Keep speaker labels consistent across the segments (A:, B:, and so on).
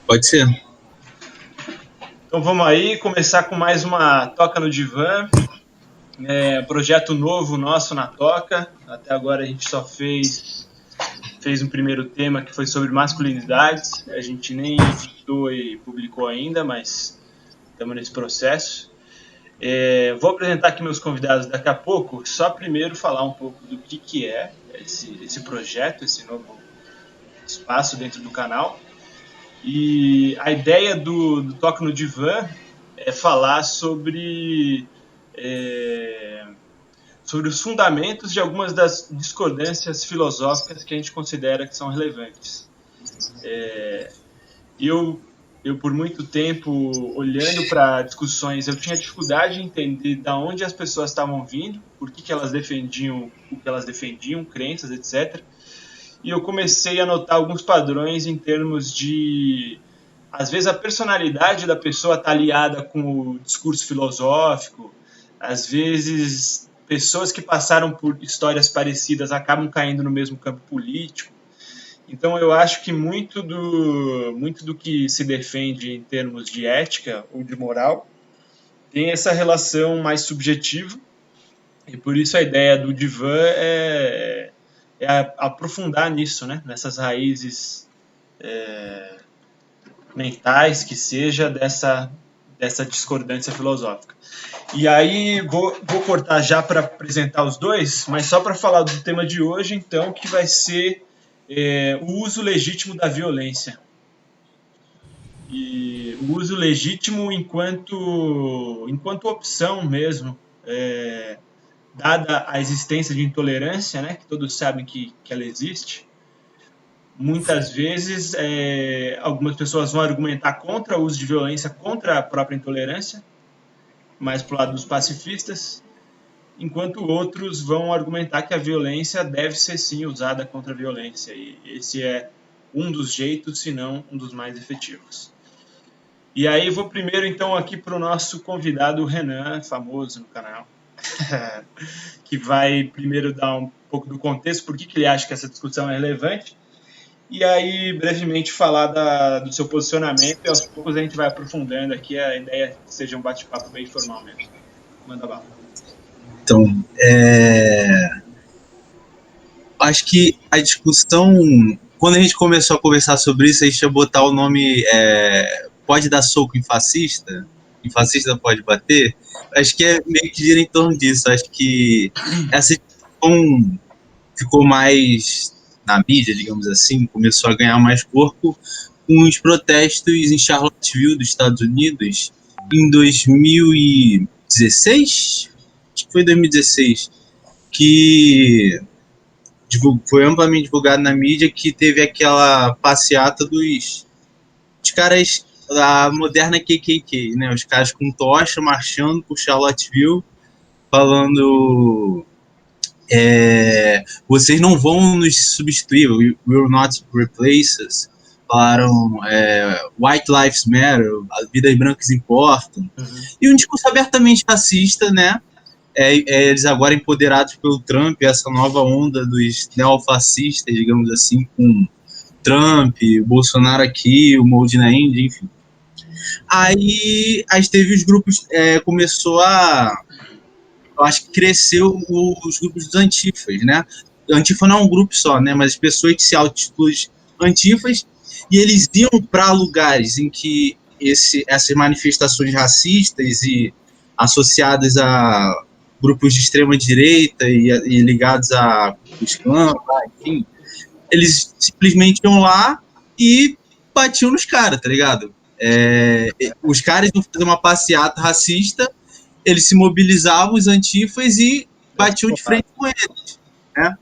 A: Pode ser.
B: Então vamos aí começar com mais uma Toca no Divã, projeto novo nosso na Toca. Até agora a gente só fez um primeiro tema que foi sobre masculinidades. A gente nem editou e publicou ainda, mas estamos nesse processo. Vou apresentar aqui meus convidados daqui a pouco, só primeiro falar um pouco do que é esse projeto, esse novo espaço dentro do canal. E a ideia do Toque no Divã é falar sobre os fundamentos de algumas das discordâncias filosóficas que a gente considera que são relevantes. Eu por muito tempo, olhando para discussões, eu tinha dificuldade de entender de onde as pessoas estavam vindo, por que elas defendiam o que elas defendiam, crenças, etc. E eu comecei a notar alguns padrões em termos de, às vezes, a personalidade da pessoa está aliada com o discurso filosófico, às vezes pessoas que passaram por histórias parecidas acabam caindo no mesmo campo político. Então eu acho que muito do que se defende em termos de ética ou de moral tem essa relação mais subjetiva, e por isso a ideia do divã é aprofundar nisso, né? Nessas raízes mentais que seja dessa discordância filosófica. E aí vou cortar já para apresentar os dois, mas só para falar do tema de hoje, então, que vai ser o uso legítimo da violência. E o uso legítimo enquanto opção mesmo, dada a existência de intolerância, né, que todos sabem que ela existe. Muitas vezes, algumas pessoas vão argumentar contra o uso de violência, contra a própria intolerância, mais para o lado dos pacifistas, enquanto outros vão argumentar que a violência deve ser sim usada contra a violência, e esse é um dos jeitos, se não um dos mais efetivos. E aí vou primeiro então aqui para o nosso convidado Renan, famoso no canal, que vai primeiro dar um pouco do contexto, por que ele acha que essa discussão é relevante, e aí brevemente falar do seu posicionamento, e aos poucos a gente vai aprofundando aqui, a ideia é que seja um bate-papo bem formal mesmo. Manda bala.
A: Então, acho que a discussão, quando a gente começou a conversar sobre isso, a gente ia botar o nome pode dar soco em fascista pode bater. Acho que meio que gira em torno disso. Acho que essa discussão ficou mais na mídia, digamos assim, começou a ganhar mais corpo com os protestos em Charlottesville, dos Estados Unidos, em 2016, acho que foi 2016, que foi amplamente divulgado na mídia, que teve aquela passeata dos caras da moderna KKK, né? Os caras com tocha marchando por Charlottesville, falando vocês não vão nos substituir, we will not replace us. Falaram White Lives Matter, vidas brancas importam.
B: Uhum.
A: E um discurso abertamente racista, né? Eles agora empoderados pelo Trump, essa nova onda dos neofascistas, digamos assim, com Trump, o Bolsonaro aqui, o Modi na Índia, enfim. Aí teve os grupos, começou a, eu acho que cresceu os grupos dos antifas, né? Antifa não é um grupo só, né? Mas as pessoas que se auto-intitulam antifas, e eles iam para lugares em que essas manifestações racistas e associadas a grupos de extrema direita e ligados a os clãs, enfim, eles simplesmente iam lá e batiam nos caras, tá ligado? Os caras iam fazer uma passeata racista, eles se mobilizavam, os antifas, e batiam de frente com eles, né?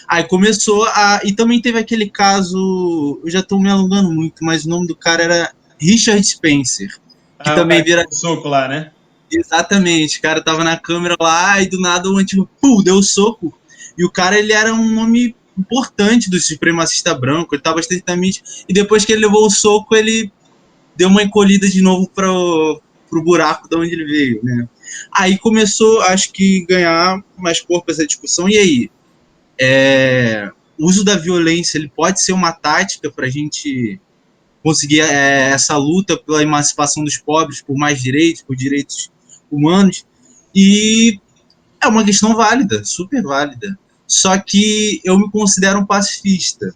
A: Aí começou a... E também teve aquele caso, eu já tô me alongando muito, mas o nome do cara era Richard Spencer, que
B: O
A: também
B: cara
A: vira...
B: que deu soco lá, né?
A: Exatamente, o cara tava na câmera lá e do nada o antigo deu um soco. E o cara, ele era um nome importante do supremacista branco, ele tava estritamente... E depois que ele levou o soco, ele deu uma encolhida de novo pro buraco de onde ele veio, né? Aí começou, acho que, ganhar mais corpo essa discussão. E aí? O uso da violência, ele pode ser uma tática para a gente conseguir essa luta pela emancipação dos pobres, por mais direitos, por direitos humanos, e é uma questão válida, super válida. Só que eu me considero um pacifista.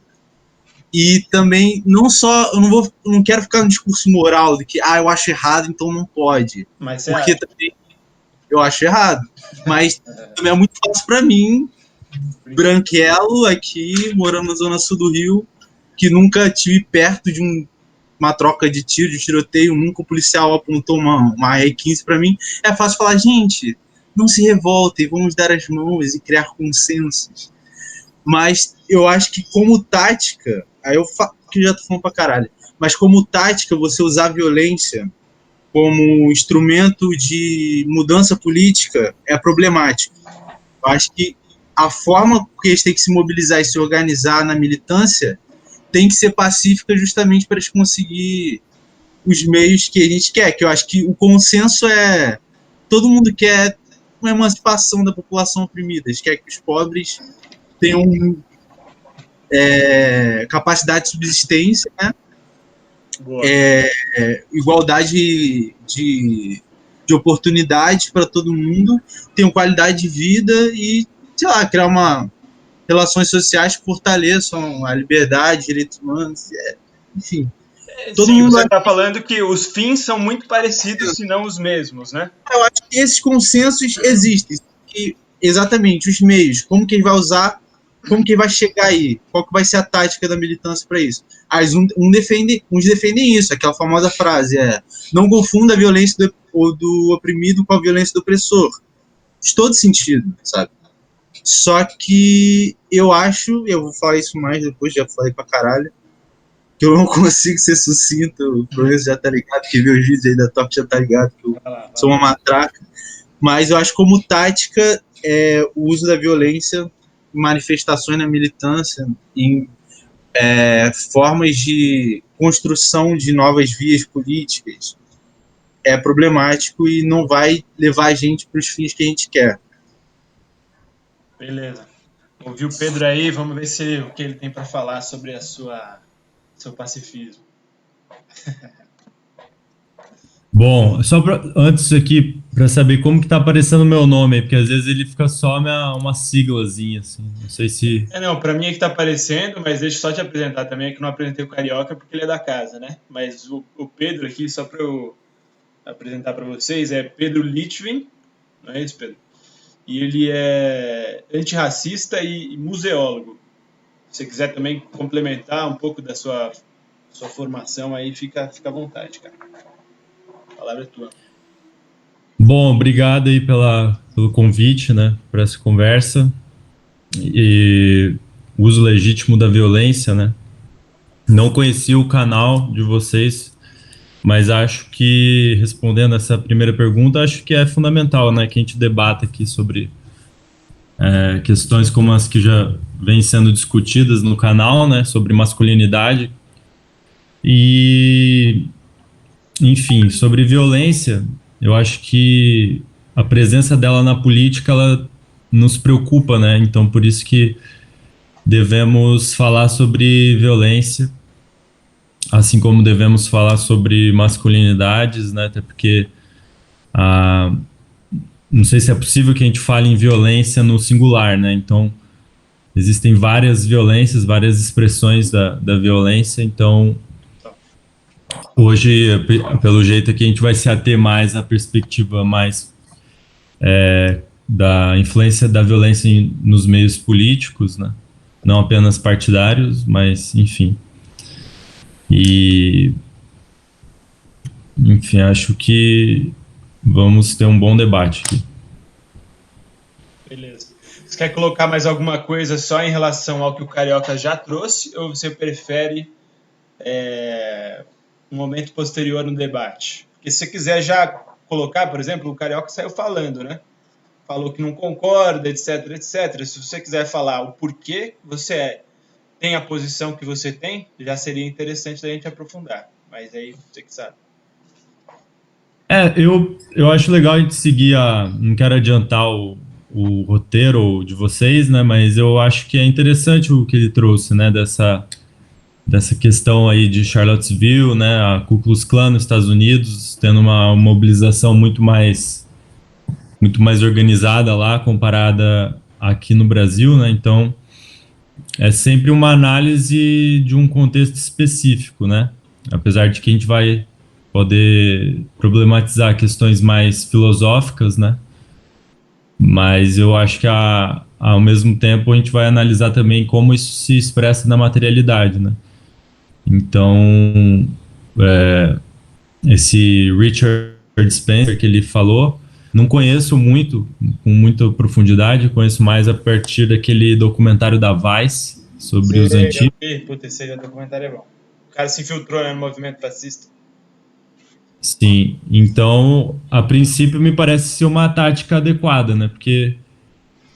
A: E também, eu não quero ficar no discurso moral de que, eu acho errado, então não pode.
B: Mas
A: Porque também eu acho errado. Mas também é muito fácil para mim, branquelo aqui, morando na zona sul do Rio, que nunca tive perto de uma troca de tiro, de tiroteio, nunca o policial apontou uma R15 para mim. É fácil falar, gente, não se revoltem, vamos dar as mãos e criar consensos. Mas eu acho que como tática, que já tô falando pra caralho, mas como tática, você usar a violência como instrumento de mudança política é problemático. Eu acho que a forma que eles têm que se mobilizar e se organizar na militância tem que ser pacífica justamente para eles conseguir os meios que a gente quer, que eu acho que o consenso é todo mundo quer uma emancipação da população oprimida, eles querem que os pobres tenham capacidade de subsistência, né? Igualdade de oportunidades para todo mundo, tenham qualidade de vida e, sei lá, criar relações sociais que fortaleçam a liberdade, direitos humanos, enfim.
B: Todo mundo você está falando que os fins são muito parecidos, se não os mesmos, né?
A: Eu acho que esses consensos existem. Que, exatamente, os meios, como que ele vai usar, como que ele vai chegar aí, qual que vai ser a tática da militância para isso. Uns defendem isso, aquela famosa frase, não confunda a violência do oprimido com a violência do opressor. Faz todo sentido, sabe? Só que eu vou falar isso mais depois, já falei pra caralho, que eu não consigo ser sucinto, o Proenço já tá ligado, quem viu os vídeos aí da Top já tá ligado, que eu sou uma matraca, mas eu acho que como tática, o uso da violência em manifestações na militância, em formas de construção de novas vias políticas, é problemático e não vai levar a gente para os fins que a gente quer.
B: Beleza. Ouviu o Pedro aí, vamos ver o que ele tem para falar sobre seu pacifismo.
C: Bom, só antes aqui, para saber como que tá aparecendo o meu nome, porque às vezes ele fica só uma siglazinha, assim, não sei se...
B: Não, para mim é que tá aparecendo, mas deixa eu só te apresentar também, é que não apresentei o Carioca porque ele é da casa, né? Mas o Pedro aqui, só para eu apresentar para vocês, é Pedro Litvin, não é isso, Pedro? E ele é antirracista e museólogo. Se você quiser também complementar um pouco da sua formação aí, fica à vontade, cara. A palavra é tua.
C: Bom, obrigado aí pelo convite, né, para essa conversa. E uso legítimo da violência, né? Não conheci o canal de vocês, mas acho que, respondendo essa primeira pergunta, acho que é fundamental, né, que a gente debata aqui sobre questões como as que já vêm sendo discutidas no canal, né, sobre masculinidade e, enfim, sobre violência. Eu acho que a presença dela na política, ela nos preocupa, né, então por isso que devemos falar sobre violência, assim como devemos falar sobre masculinidades, né, até porque não sei se é possível que a gente fale em violência no singular, né? Então, existem várias violências, várias expressões da violência. Então, hoje, pelo jeito aqui, a gente vai se ater mais à perspectiva mais da influência da violência nos meios políticos, né? Não apenas partidários, mas, enfim. E, enfim, acho que vamos ter um bom debate aqui.
B: Beleza. Você quer colocar mais alguma coisa só em relação ao que o Carioca já trouxe, ou você prefere um momento posterior no debate? Porque se você quiser já colocar, por exemplo, o Carioca saiu falando, né? Falou que não concorda, etc, etc. Se você quiser falar o porquê você tem a posição que você tem, já seria interessante da gente aprofundar. Mas aí, você que sabe.
C: Eu acho legal a gente seguir não quero adiantar o roteiro de vocês, né? Mas eu acho que é interessante o que ele trouxe, né? dessa questão aí de Charlottesville, né, a Ku Klux Klan nos Estados Unidos, tendo uma mobilização muito mais organizada lá, comparada aqui no Brasil, né, então é sempre uma análise de um contexto específico, né, apesar de que a gente vai poder problematizar questões mais filosóficas, né, mas eu acho que ao mesmo tempo a gente vai analisar também como isso se expressa na materialidade, né. Então, é, esse Richard Spencer que ele falou, não conheço muito, com muita profundidade, conheço mais a partir daquele documentário da Vice sobre os
B: Eu
C: antigos.
B: vi, puta, esse documentário é bom. O cara se infiltrou, né, no movimento fascista.
C: Sim, então, a princípio me parece ser uma tática adequada, né? Porque,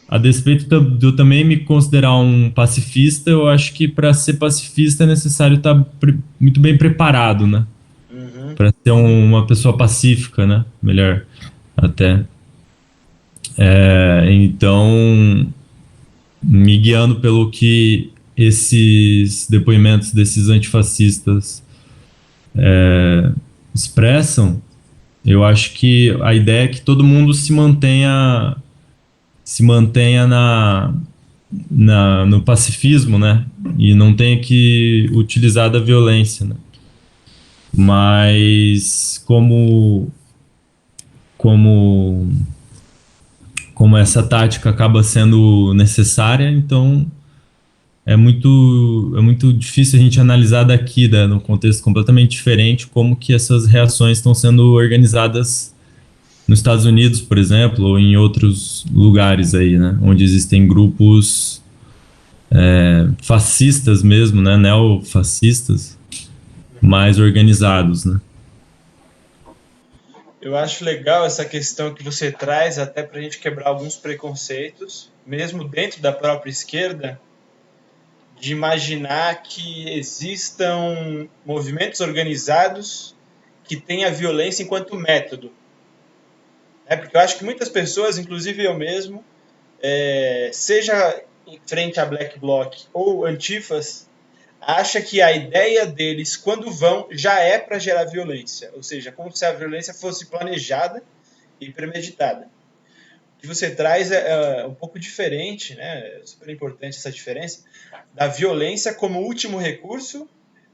C: a despeito de eu também me considerar um pacifista, eu acho que para ser pacifista é necessário estar muito bem preparado, né?
B: Uhum.
C: Para ser uma pessoa pacífica, né? Melhor até. Então, me guiando pelo que esses depoimentos desses antifascistas expressam, eu acho que a ideia é que todo mundo se mantenha no pacifismo, né? E não tenha que utilizar da violência, né? Mas como como essa tática acaba sendo necessária, então é muito difícil a gente analisar daqui, né, num contexto completamente diferente, como que essas reações estão sendo organizadas nos Estados Unidos, por exemplo, ou em outros lugares aí, né, onde existem grupos fascistas mesmo, né, neofascistas, mais organizados, né.
B: Eu acho legal essa questão que você traz, até para a gente quebrar alguns preconceitos, mesmo dentro da própria esquerda, de imaginar que existam movimentos organizados que têm a violência enquanto método. Porque eu acho que muitas pessoas, inclusive eu mesmo, seja em frente a Black Bloc ou Antifas, acha que a ideia deles, quando vão, já é para gerar violência. Ou seja, como se a violência fosse planejada e premeditada. O que você traz é um pouco diferente, né? É super importante essa diferença, da violência como último recurso,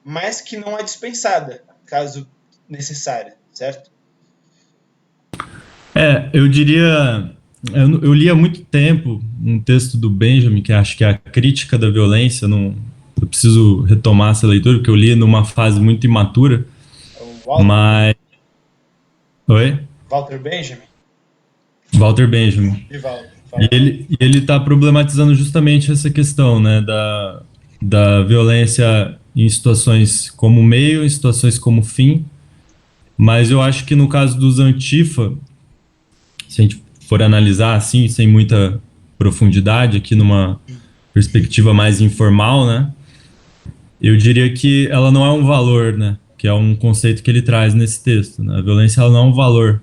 B: mas que não é dispensada, caso necessária, certo?
C: Eu diria. Eu li há muito tempo um texto do Benjamin, que acho que é a crítica da violência. Não, eu preciso retomar essa leitura, porque eu li numa fase muito imatura.
B: O Walter,
C: Mas. Oi?
B: Walter Benjamin
C: Walter Benjamin.
B: e Walter.
C: E
B: Fala.
C: ele está problematizando justamente essa questão, né, da violência em situações como meio, em situações como fim. Mas eu acho que no caso dos Antifa, se a gente for analisar assim, sem muita profundidade, aqui numa perspectiva mais informal, né? Eu diria que ela não é um valor, né? Que é um conceito que ele traz nesse texto, né? A violência ela não é um valor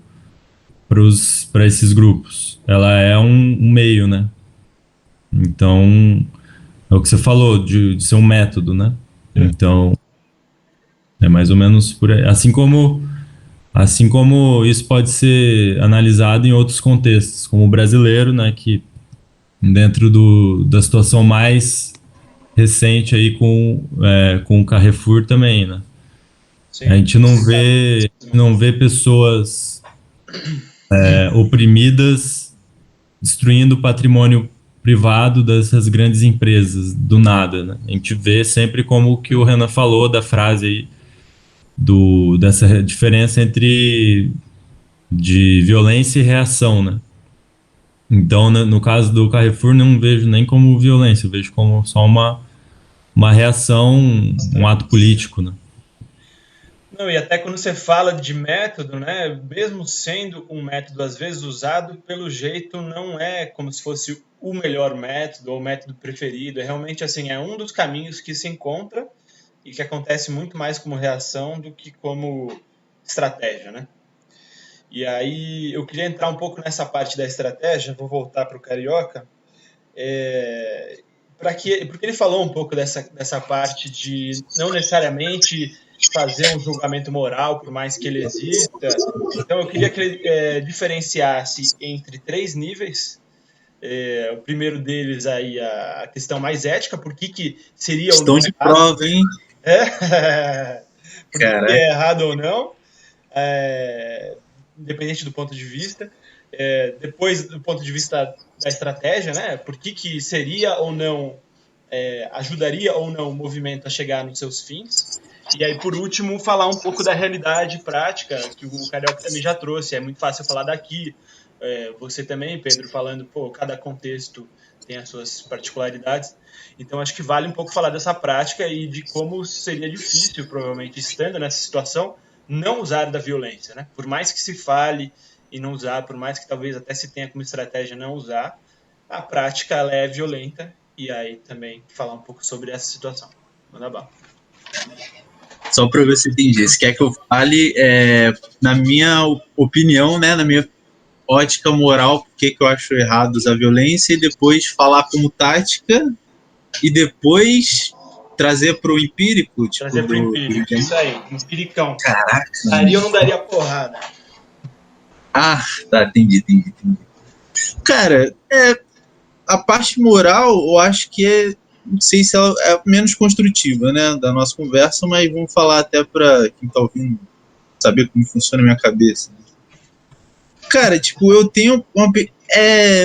C: para esses grupos. Ela é um meio, né? Então, é o que você falou, de ser um método, né? Então, é mais ou menos por aí. Assim como isso pode ser analisado em outros contextos, como o brasileiro, né? Que dentro da situação mais recente aí com o Carrefour também, né? A
B: Sim.
C: gente não vê pessoas oprimidas destruindo o patrimônio privado dessas grandes empresas do nada, né? A gente vê sempre como o que o Renan falou da frase aí dessa diferença entre de violência e reação, né? Então, no caso do Carrefour, não vejo nem como violência, eu vejo como só uma reação, um ato político, né?
B: Não, e até quando você fala de método, né, mesmo sendo um método às vezes usado, pelo jeito não é como se fosse o melhor método ou o método preferido. É realmente assim, é um dos caminhos que se encontra e que acontece muito mais como reação do que como estratégia, né? E aí eu queria entrar um pouco nessa parte da estratégia, vou voltar para o Carioca, porque ele falou um pouco dessa parte de não necessariamente fazer um julgamento moral, por mais que ele exista. Então, eu queria que ele diferenciasse entre 3 níveis. O primeiro deles aí, a questão mais ética, por que seria ou não
A: Questão de prova, hein?
B: Por que é errado ou não, independente do ponto de vista. Depois, do ponto de vista da estratégia, né? Por que seria ou não, ajudaria ou não o movimento a chegar nos seus fins. E aí, por último, falar um pouco da realidade prática, que o Carioca também já trouxe. É muito fácil falar daqui. Você também, Pedro, falando, cada contexto tem as suas particularidades. Então, acho que vale um pouco falar dessa prática e de como seria difícil, provavelmente, estando nessa situação, não usar da violência, né? Por mais que se fale e não usar, por mais que talvez até se tenha como estratégia não usar, a prática ela é violenta. E aí também falar um pouco sobre essa situação. Manda bala.
A: Só para ver se eu entendi. Você quer que eu fale, na minha opinião, né, na minha ótica moral, por que eu acho errado usar violência, e depois falar como tática, e depois trazer para o empírico? Tipo,
B: trazer para o empírico, isso aí, empiricão.
A: Caraca.
B: Daria ou não daria porrada?
A: Ah, tá, entendi. Cara, a parte moral, eu acho que não sei se ela é menos construtiva, né, da nossa conversa, mas vamos falar até para quem tá ouvindo saber como funciona a minha cabeça. Cara, tipo, eu tenho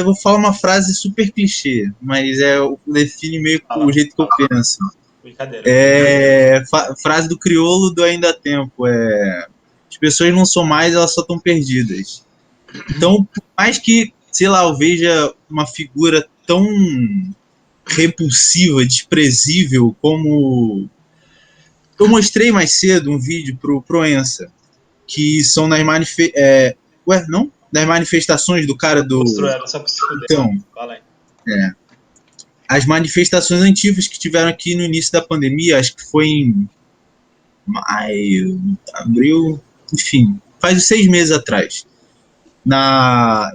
A: vou falar uma frase super clichê, mas define meio que o jeito que eu penso.
B: Brincadeira.
A: Frase do crioulo do Ainda Há Tempo, as pessoas não são mais, elas só estão perdidas. Então, por mais que, sei lá, eu veja uma figura tão repulsiva, desprezível, como eu mostrei mais cedo um vídeo pro Proença, que são nas manifestações do cara do...
B: Só pra se fuder.
A: Então, as manifestações antigas que tiveram aqui no início da pandemia, acho que foi em maio, abril, enfim, faz uns 6 meses atrás,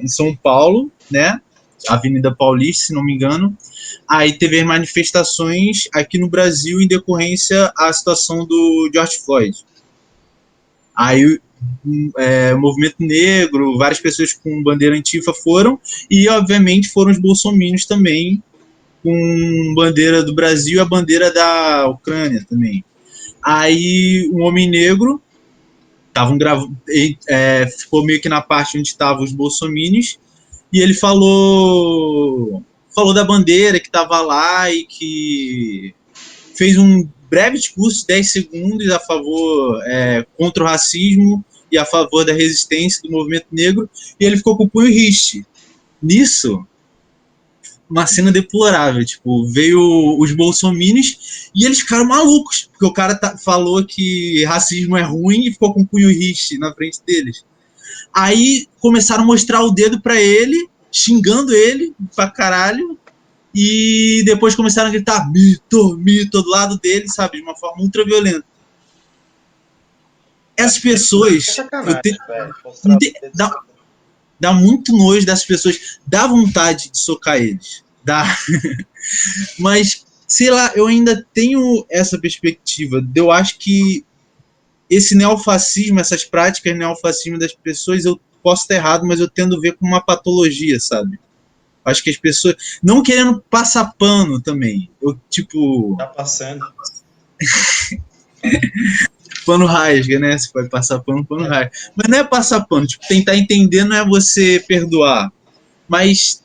A: em São Paulo, né, Avenida Paulista, se não me engano. Aí teve as manifestações aqui no Brasil em decorrência à situação do George Floyd. Aí o movimento negro, várias pessoas com bandeira antifa foram, e obviamente foram os bolsominions também, com bandeira do Brasil e a bandeira da Ucrânia também. Aí um homem negro ficou meio que na parte onde estavam os bolsominions, e ele falou da bandeira que estava lá e que fez um breve discurso de 10 segundos a favor, contra o racismo e a favor da resistência do movimento negro, e ele ficou com o punho riste. Nisso, uma cena deplorável, tipo, veio os bolsominions e eles ficaram malucos, porque o cara falou que racismo é ruim e ficou com o punho riste na frente deles. Aí começaram a mostrar o dedo pra ele, xingando ele pra caralho, e depois começaram a gritar mito do lado dele, sabe, de uma forma ultra violenta. Essas pessoas... Dá muito nojo dessas pessoas, dá vontade de socar eles, dá. Mas, sei lá, eu ainda tenho essa perspectiva, eu acho que esse neofascismo, essas práticas neofascismo das pessoas, eu posso estar errado, mas eu tendo a ver com uma patologia, sabe? Acho que as pessoas, não querendo passar pano também,
B: Tá passando.
A: Pano rasga, né? Você pode passar pano rasga. Mas não é passar pano, tipo, tentar entender não é você perdoar. Mas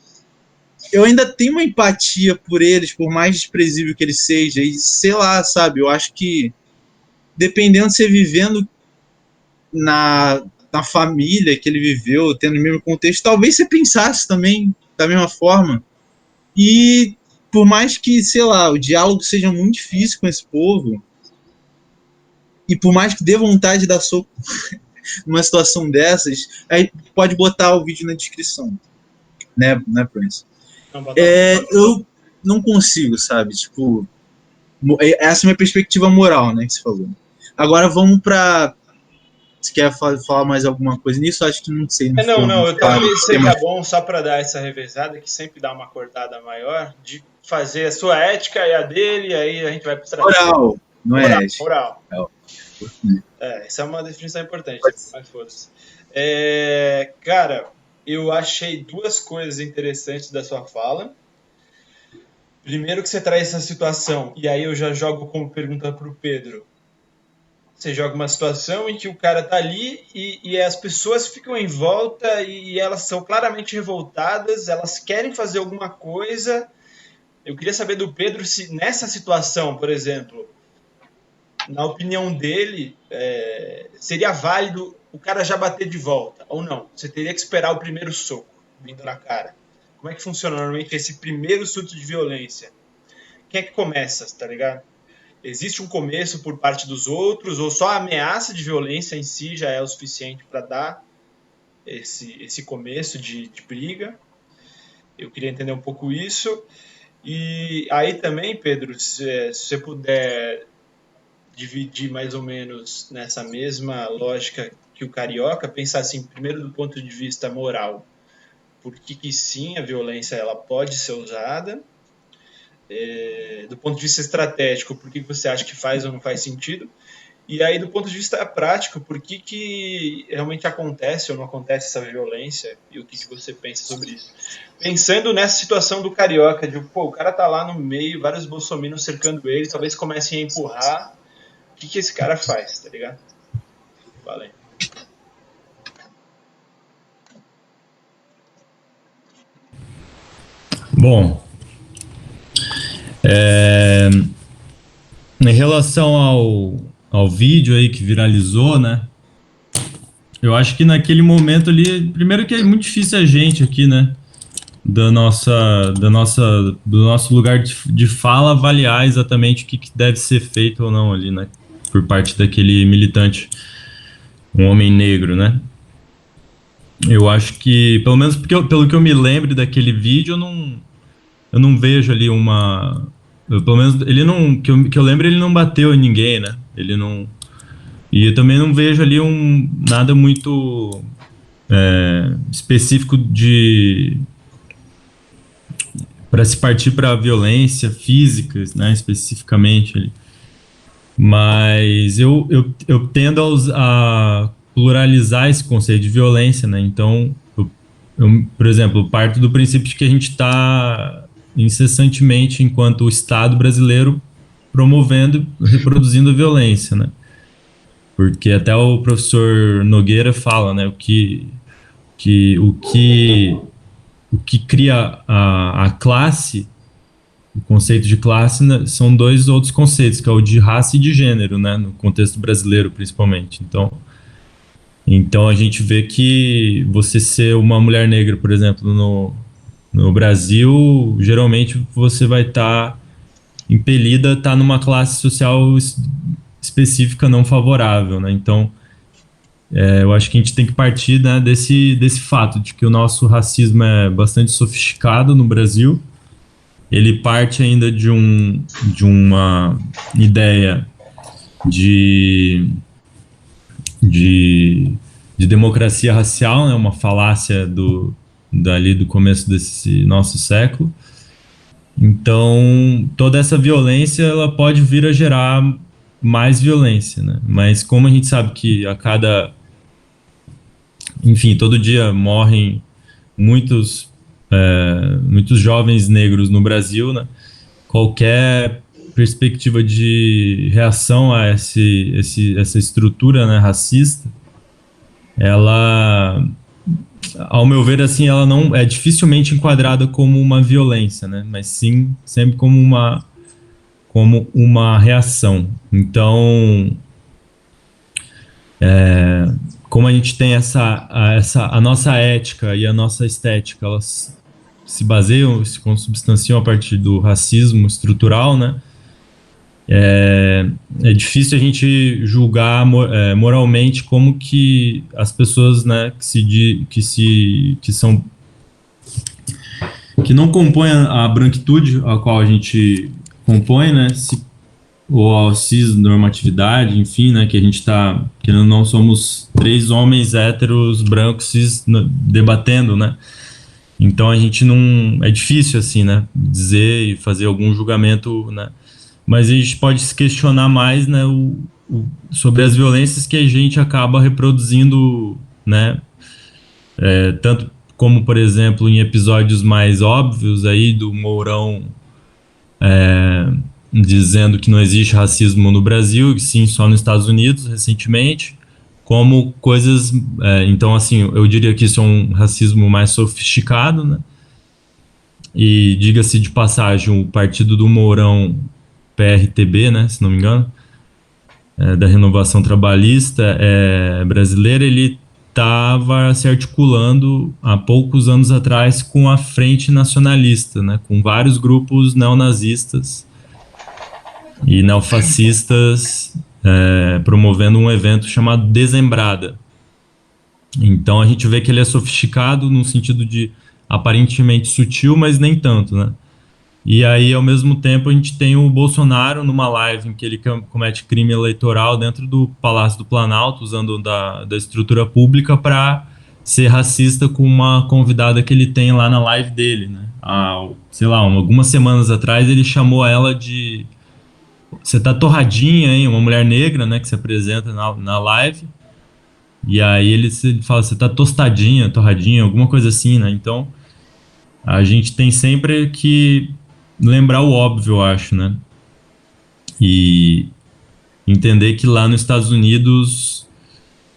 A: eu ainda tenho uma empatia por eles, por mais desprezível que eles sejam. E sei lá, sabe? Eu acho que dependendo de você vivendo na família que ele viveu, tendo o mesmo contexto, talvez você pensasse também da mesma forma. E por mais que, sei lá, o diálogo seja muito difícil com esse povo, e por mais que dê vontade de dar soco numa situação dessas, aí pode botar o vídeo na descrição, né Prince? Eu não consigo, sabe? Tipo, essa é a minha perspectiva moral, né, que você falou. Agora vamos para, Você quer falar mais alguma coisa nisso? Acho que não sei.
B: Não, eu talvez seja bom, só para dar essa revezada, que sempre dá uma cortada maior, de fazer a sua ética e a dele, e aí a gente vai para
A: moral, não é ética.
B: Moral. Essa é uma definição importante, mas foda-se. Cara, eu achei duas coisas interessantes da sua fala. Primeiro que você traz essa situação, e aí eu já jogo como pergunta para o Pedro. Você joga uma situação em que o cara tá ali e as pessoas ficam em volta e elas são claramente revoltadas, elas querem fazer alguma coisa. Eu queria saber do Pedro se nessa situação, por exemplo, na opinião dele, seria válido o cara já bater de volta ou não? Você teria que esperar o primeiro soco vindo na cara. Como é que funciona normalmente esse primeiro surto de violência? Quem é que começa, tá ligado? Existe um começo por parte dos outros ou só a ameaça de violência em si já é o suficiente para dar esse começo de briga? Eu queria entender um pouco isso. E aí também, Pedro, se você puder dividir mais ou menos nessa mesma lógica que o Carioca, pensar assim, primeiro do ponto de vista moral, por que sim a violência ela pode ser usada, do ponto de vista estratégico, por que você acha que faz ou não faz sentido, e aí do ponto de vista prático, por que realmente acontece ou não acontece essa violência, e o que você pensa sobre isso. Pensando nessa situação do Carioca, de o cara tá lá no meio, vários bolsominions cercando ele, talvez comecem a empurrar, o que esse cara faz, tá ligado? Valeu.
C: Bom, em relação ao vídeo aí que viralizou, né? Eu acho que naquele momento ali, primeiro que é muito difícil a gente aqui, né? Do nosso lugar de fala avaliar exatamente o que deve ser feito ou não ali, né? Por parte daquele militante, um homem negro, né? Eu acho que, pelo menos pelo que eu me lembro daquele vídeo, eu não vejo ali pelo menos ele não, que eu lembro, ele não bateu em ninguém, né? Ele não. E eu também não vejo ali nada muito específico para se partir para violência física, né? Especificamente ali. Mas eu tendo a pluralizar esse conceito de violência, né? Então, por exemplo, parto do princípio de que a gente está incessantemente, enquanto o Estado brasileiro, promovendo, reproduzindo a violência, né? Porque até o professor Nogueira fala, né? O que cria a classe, o conceito de classe, né, são dois outros conceitos, que é o de raça e de gênero, né? No contexto brasileiro, principalmente. Então a gente vê que você ser uma mulher negra, por exemplo, no Brasil, geralmente você vai estar impelida a estar numa classe social específica não favorável, né? Então, eu acho que a gente tem que partir, né, desse fato de que o nosso racismo é bastante sofisticado no Brasil. Ele parte ainda de uma ideia de democracia racial, né, uma falácia dali do começo desse nosso século. Então, toda essa violência ela pode vir a gerar mais violência, né? Mas como a gente sabe que todo dia morrem muitos jovens negros no Brasil, né? Qualquer perspectiva de reação a essa estrutura, né, racista, ela, ao meu ver, assim, ela não é dificilmente enquadrada como uma violência, né? Mas sim sempre como uma reação. Então, como a gente tem a nossa ética e a nossa estética, elas se baseiam, se consubstanciam a partir do racismo estrutural, né? É difícil a gente julgar moralmente como que as pessoas, né, que não compõem a branquitude a qual a gente compõe, né, ou a cisnormatividade, enfim, né, que a gente está, querendo ou não, somos 3 homens héteros, brancos, debatendo, né? Então a gente não, é difícil assim, né, dizer e fazer algum julgamento, né? Mas a gente pode se questionar mais, né, sobre as violências que a gente acaba reproduzindo, né? Tanto como, por exemplo, em episódios mais óbvios aí do Mourão dizendo que não existe racismo no Brasil, e sim só nos Estados Unidos, recentemente, como coisas... então, assim, eu diria que isso é um racismo mais sofisticado, né? E, diga-se de passagem, o partido do Mourão, PRTB, né, se não me engano, da Renovação Trabalhista brasileira, ele estava se articulando há poucos anos atrás com a Frente Nacionalista, né, com vários grupos neonazistas e neofascistas promovendo um evento chamado Dezembrada. Então a gente vê que ele é sofisticado no sentido de aparentemente sutil, mas nem tanto, né? E aí, ao mesmo tempo, a gente tem o Bolsonaro numa live em que ele comete crime eleitoral dentro do Palácio do Planalto, usando da estrutura pública para ser racista com uma convidada que ele tem lá na live dele, né? Sei lá, algumas semanas atrás ele chamou ela de... Você tá torradinha, hein? Uma mulher negra, né? Que se apresenta na live. E aí ele fala, você tá tostadinha, torradinha, alguma coisa assim, né? Então, a gente tem sempre que lembrar o óbvio, eu acho, né? E entender que lá nos Estados Unidos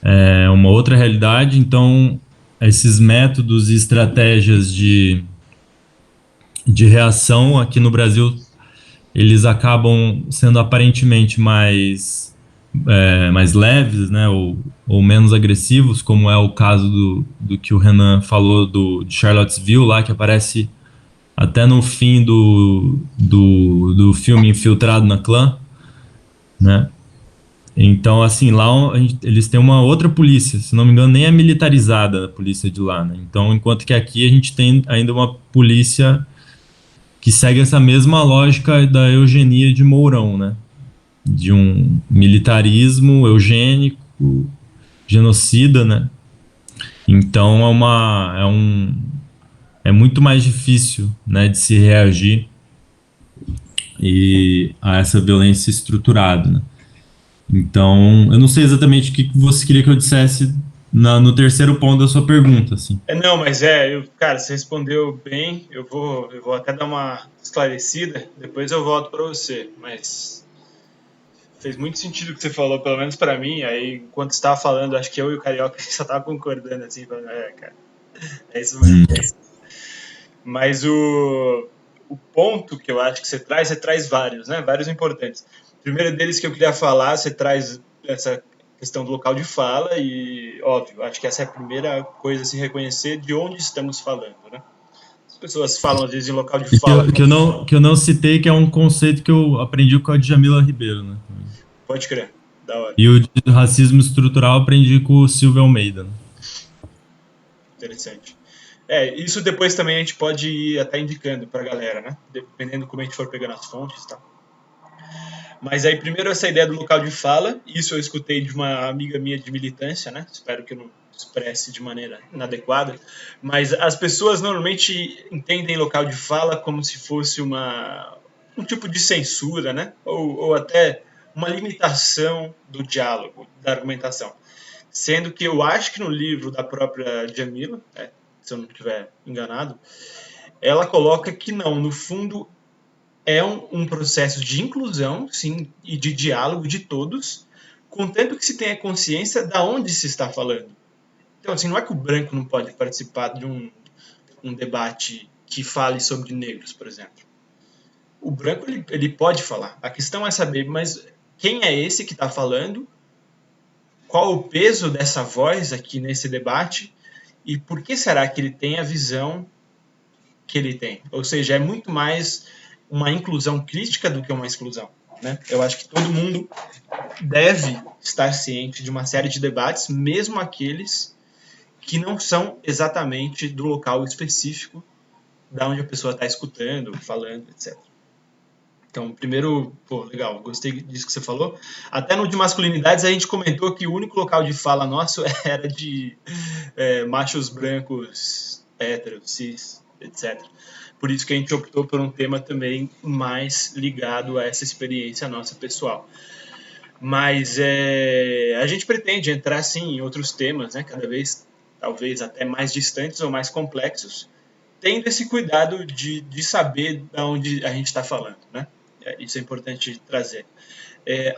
C: é uma outra realidade, então esses métodos e estratégias de reação aqui no Brasil, eles acabam sendo aparentemente mais leves, né, ou menos agressivos, como é o caso do que o Renan falou de Charlottesville, lá que aparece até no fim do filme Infiltrado na Clã, né? Então, assim, lá eles têm uma outra polícia, se não me engano, nem é militarizada a polícia de lá, né? Então, enquanto que aqui a gente tem ainda uma polícia que segue essa mesma lógica da eugenia de Mourão, né? De um militarismo eugênico, genocida, né? Então é muito mais difícil, né, de se reagir a essa violência estruturada, né? Então, eu não sei exatamente o que você queria que eu dissesse no terceiro ponto da sua pergunta, assim.
B: Não, mas cara, você respondeu bem. Eu vou até dar uma esclarecida. Depois eu volto para você. Mas fez muito sentido o que você falou, pelo menos para mim. Aí, enquanto estava falando, acho que eu e o Carioca só tava concordando assim, falando, cara, é isso mesmo. Mas o ponto que eu acho que você traz vários, né? Vários importantes. O primeiro deles que eu queria falar, você traz essa questão do local de fala e, óbvio, acho que essa é a primeira coisa a se reconhecer de onde estamos falando, né? As pessoas falam, às vezes, em local de fala.
C: Que eu não citei, que é um conceito que eu aprendi com a Djamila Ribeiro, né?
B: Pode crer, da hora.
C: E o de racismo estrutural eu aprendi com o Silvio Almeida, né?
B: Interessante. Isso depois também a gente pode ir até indicando pra galera, né? Dependendo como a gente for pegando as fontes e tal. Mas aí, primeiro, essa ideia do local de fala. Isso eu escutei de uma amiga minha de militância, né? Espero que eu não expresse de maneira inadequada. Mas as pessoas normalmente entendem local de fala como se fosse um tipo de censura, né? Ou até uma limitação do diálogo, da argumentação. Sendo que eu acho que no livro da própria Djamila, se eu não estiver enganado, ela coloca que não, no fundo é um processo de inclusão, sim, e de diálogo de todos, contanto que se tenha consciência de onde se está falando. Então, assim, não é que o branco não pode participar de um debate que fale sobre negros, por exemplo. O branco, ele pode falar. A questão é saber, mas quem é esse que está falando? Qual o peso dessa voz aqui nesse debate? E por que será que ele tem a visão que ele tem? Ou seja, é muito mais uma inclusão crítica do que uma exclusão, né? Eu acho que todo mundo deve estar ciente de uma série de debates, mesmo aqueles que não são exatamente do local específico da onde a pessoa está escutando, falando, etc. Então, primeiro, legal, gostei disso que você falou. Até no de masculinidades a gente comentou que o único local de fala nosso era de machos brancos, héteros, cis, etc. Por isso que a gente optou por um tema também mais ligado a essa experiência nossa pessoal. Mas a gente pretende entrar, sim, em outros temas, né, cada vez, talvez, até mais distantes ou mais complexos, tendo esse cuidado de saber de onde a gente está falando, né? Isso é importante trazer.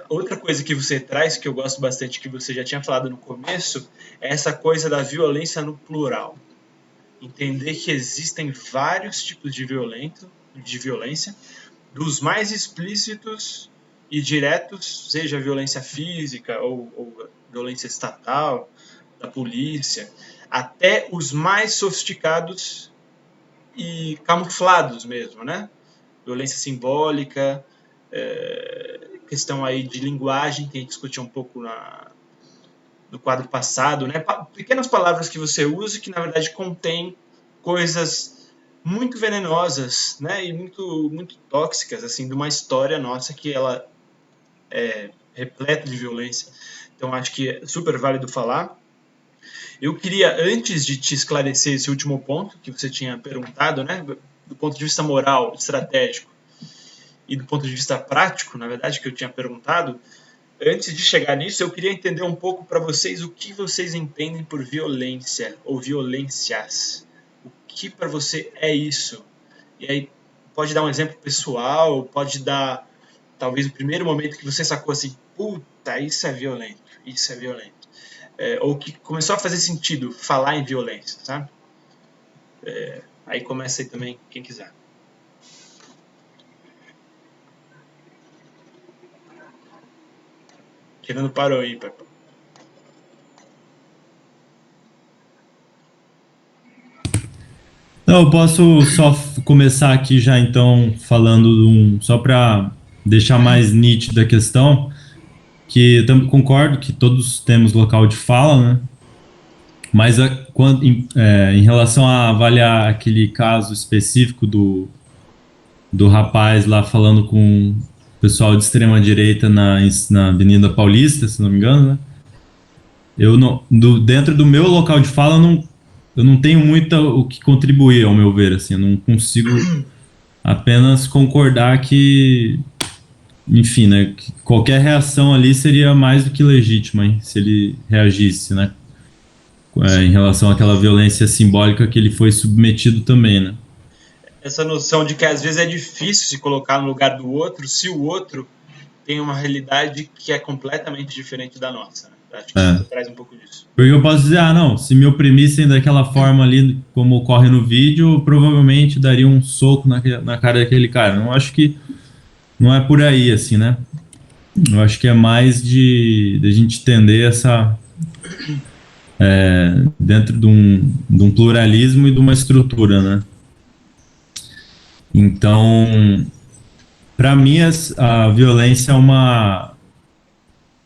B: Outra coisa que você traz, que eu gosto bastante, que você já tinha falado no começo, é essa coisa da violência no plural. Entender que existem vários tipos de violência, dos mais explícitos e diretos, seja violência física ou violência estatal, da polícia, até os mais sofisticados e camuflados mesmo, né? Violência simbólica, questão aí de linguagem, que a gente discutiu um pouco no quadro passado, né? Pequenas palavras que você usa que, na verdade, contêm coisas muito venenosas, né? E muito, muito tóxicas, assim, de uma história nossa que ela é repleta de violência. Então, acho que é super válido falar. Eu queria, antes de te esclarecer esse último ponto que você tinha perguntado, né? Do ponto de vista moral, estratégico e do ponto de vista prático, na verdade, que eu tinha perguntado, antes de chegar nisso, eu queria entender um pouco para vocês o que vocês entendem por violência ou violências. O que para você é isso? E aí, pode dar um exemplo pessoal, pode dar, talvez, o primeiro momento que você sacou assim, puta, isso é violento, isso é violento. Ou que começou a fazer sentido falar em violência, sabe? Aí começa aí também, quem quiser. Querendo parou aí, Pepe.
C: Não, eu posso só começar aqui já então falando só para deixar mais nítida a questão, que eu também concordo que todos temos local de fala, né? Mas em relação a avaliar aquele caso específico do rapaz lá falando com o pessoal de extrema direita na Avenida Paulista, se não me engano, né? Eu não, dentro do meu local de fala, eu não tenho muito o que contribuir, ao meu ver, assim, eu não consigo apenas concordar que, enfim, né, que qualquer reação ali seria mais do que legítima, hein, se ele reagisse, né, em relação àquela violência simbólica que ele foi submetido também, né.
B: Essa noção de que às vezes é difícil se colocar no lugar do outro, se o outro tem uma realidade que é completamente diferente da nossa, né? Acho que você traz um pouco disso.
C: Porque eu posso dizer, não, se me oprimissem daquela forma ali, como ocorre no vídeo, eu provavelmente daria um soco na cara daquele cara. Não acho que não é por aí, assim, né? Eu acho que é mais de a gente entender essa dentro de um pluralismo e de uma estrutura, né? Então, para mim, a violência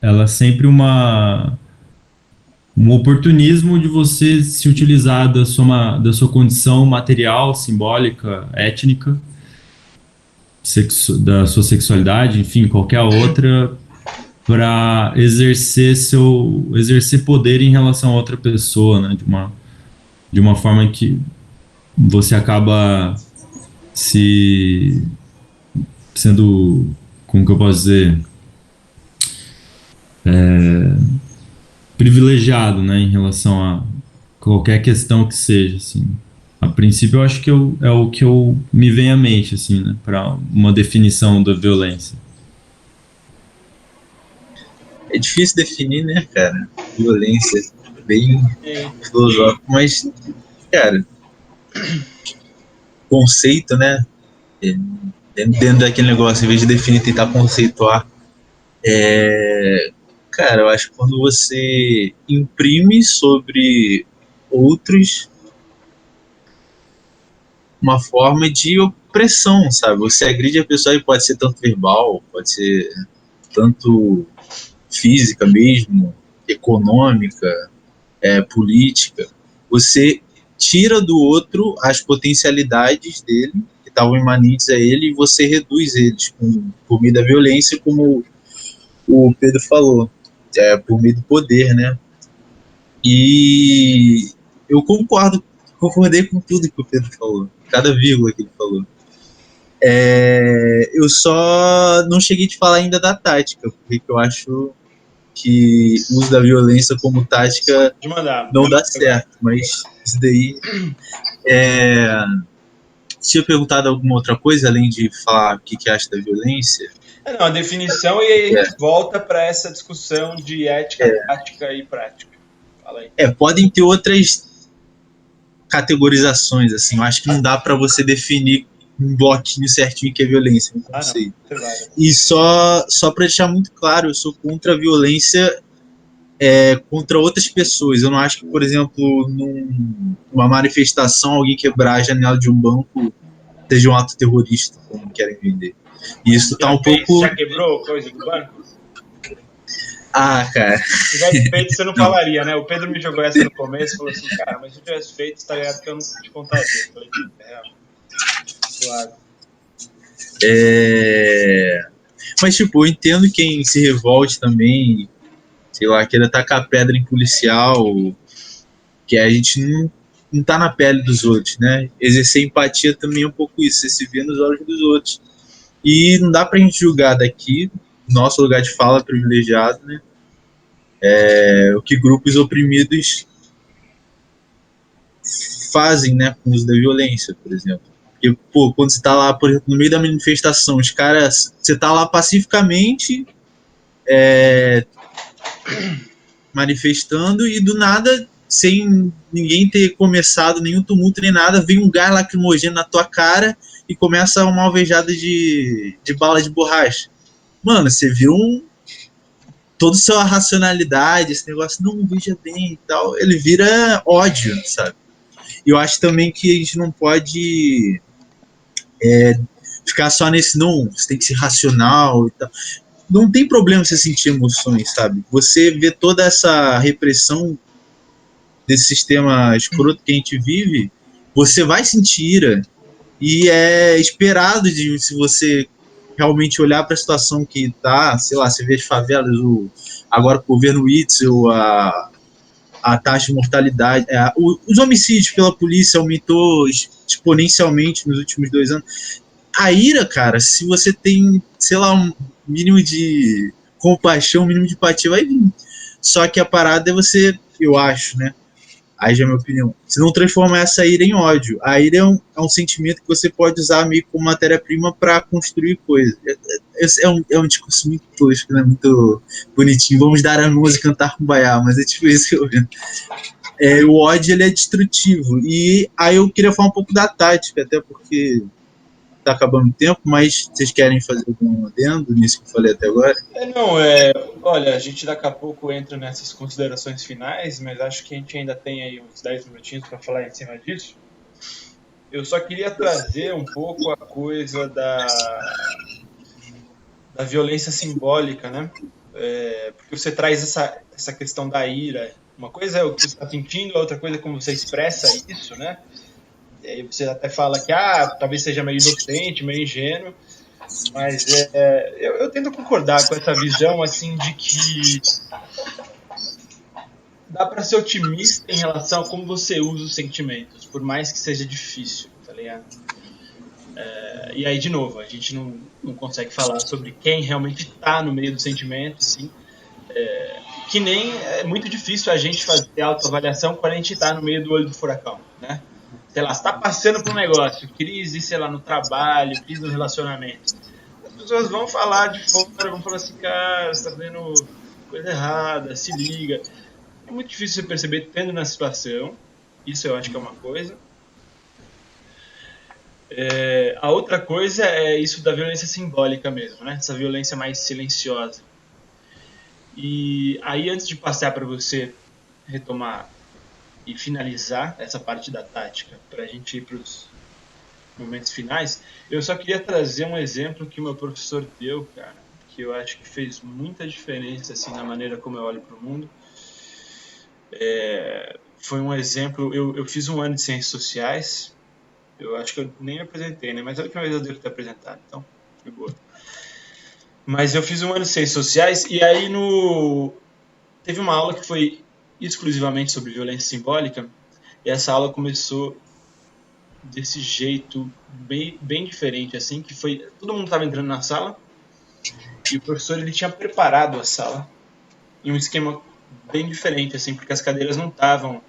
C: ela é sempre um oportunismo de você se utilizar da sua condição material, simbólica, étnica, da sua sexualidade, enfim, qualquer outra, para exercer poder em relação a outra pessoa, né? De uma forma que você acaba sendo, como que eu posso dizer, privilegiado, né, em relação a qualquer questão que seja, assim. A princípio, eu acho que é o que me vem à mente, assim, né, para uma definição da violência.
A: É difícil definir, né, cara? Violência, bem filosófico, mas, cara, conceito, né? Dentro daquele negócio, em vez de definir, tentar conceituar. Cara, eu acho que quando você imprime sobre outros uma forma de opressão, sabe? Você agride a pessoa e pode ser tanto verbal, pode ser tanto física mesmo, econômica, política. Você tira do outro as potencialidades dele, que estavam imanentes a ele, e você reduz eles por meio da violência, como o Pedro falou, por meio do poder, né? E eu concordei com tudo que o Pedro falou, cada vírgula que ele falou. Eu só não cheguei a falar ainda da tática, porque eu acho que o uso da violência como tática
B: De mandar.
A: não dá certo, mas isso daí tinha perguntado alguma outra coisa além de falar o que acha da violência?
B: Não, a definição, e aí a gente volta para essa discussão de ética, tática e prática. Fala aí.
A: Podem ter outras categorizações, assim, eu acho que não dá para você definir um bloquinho certinho que é violência, não sei. E só para deixar muito claro, eu sou contra a violência contra outras pessoas. Eu não acho que, por exemplo, numa manifestação, alguém quebrar a janela de um banco seja um ato terrorista, como querem vender. E isso tá um pouco...
B: Já quebrou coisa do banco?
A: Ah, cara.
B: Se tivesse feito, você não falaria, né? O Pedro me jogou essa no começo e falou assim, cara, mas se eu tivesse feito, tá ligado que eu não te contaria. Eu falei, claro.
A: Mas, tipo, eu entendo quem se revolte também, sei lá, queira tacar pedra em policial, que a gente não tá na pele dos outros, né? Exercer empatia também é um pouco isso, você se vê nos olhos dos outros. E não dá pra gente julgar daqui, nosso lugar de fala privilegiado, né? O que grupos oprimidos fazem, né, com o uso da violência, por exemplo. Porque, pô, quando você tá lá, por exemplo, no meio da manifestação, os caras, você tá lá pacificamente manifestando e do nada, sem ninguém ter começado nenhum tumulto nem nada, vem um gás lacrimogêneo na tua cara e começa uma alvejada de bala de borracha. Mano, você viu toda a sua racionalidade, esse negócio, não, veja bem e tal, ele vira ódio, sabe? E eu acho também que a gente não pode ficar só nesse, não, você tem que ser racional e tal. Não tem problema você sentir emoções, sabe? Você vê toda essa repressão desse sistema escroto que a gente vive, você vai sentir ira. E é esperado se você realmente olhar para a situação que tá, sei lá, você vê as favelas, agora o governo Witzel, a taxa de mortalidade, os homicídios pela polícia aumentou exponencialmente nos últimos 2 anos. A ira, cara, se você tem, sei lá, um mínimo de compaixão, um mínimo de empatia, vai vir. Só que a parada é você, eu acho, né? Aí já é a minha opinião. Você não transforma essa ira em ódio. A ira é um sentimento que você pode usar meio como matéria-prima para construir coisas. É um discurso muito tosco, né? Muito bonitinho. Vamos dar a mãos e cantar com baiá, mas é tipo isso que eu vejo. O ódio, ele é destrutivo. E aí eu queria falar um pouco da tática, até porque tá acabando o tempo, mas vocês querem fazer algum adendo nisso que eu falei até agora?
B: Olha, a gente daqui a pouco entra nessas considerações finais, mas acho que a gente ainda tem aí uns 10 minutinhos para falar em cima disso. Eu só queria trazer um pouco a coisa da violência simbólica, né? Porque você traz essa questão da ira. Uma coisa é o que você está sentindo, a outra coisa é como você expressa isso, né? E aí você até fala que talvez seja meio inocente, meio ingênuo, mas eu tento concordar com essa visão assim de que dá para ser otimista em relação a como você usa os sentimentos, por mais que seja difícil, tá ligado? E aí, de novo, a gente não consegue falar sobre quem realmente está no meio do sentimento, assim, que nem é muito difícil a gente fazer autoavaliação quando a gente está no meio do olho do furacão, né? Sei lá, você está passando por um negócio, crise, sei lá, no trabalho, crise no relacionamento. As pessoas vão falar de fora, vão falar assim, cara, você está vendo coisa errada, se liga. É muito difícil você perceber tendo na situação, isso eu acho que é uma coisa. A outra coisa é isso da violência simbólica mesmo, né? Essa violência mais silenciosa. E aí, antes de passar para você retomar e finalizar essa parte da tática, para a gente ir para os momentos finais, eu só queria trazer um exemplo que o meu professor deu, cara, que eu acho que fez muita diferença assim, na maneira como eu olho para o mundo. Foi um exemplo, eu fiz um ano de Ciências Sociais, Eu acho que eu nem me apresentei, né? Mas a última vez eu devo ter apresentado, então, de boa. Mas eu fiz um ano de Ciências Sociais e aí teve uma aula que foi exclusivamente sobre violência simbólica e essa aula começou desse jeito bem diferente, assim, que foi... Todo mundo estava entrando na sala e o professor ele tinha preparado a sala em um esquema bem diferente, assim, porque as cadeiras não estavam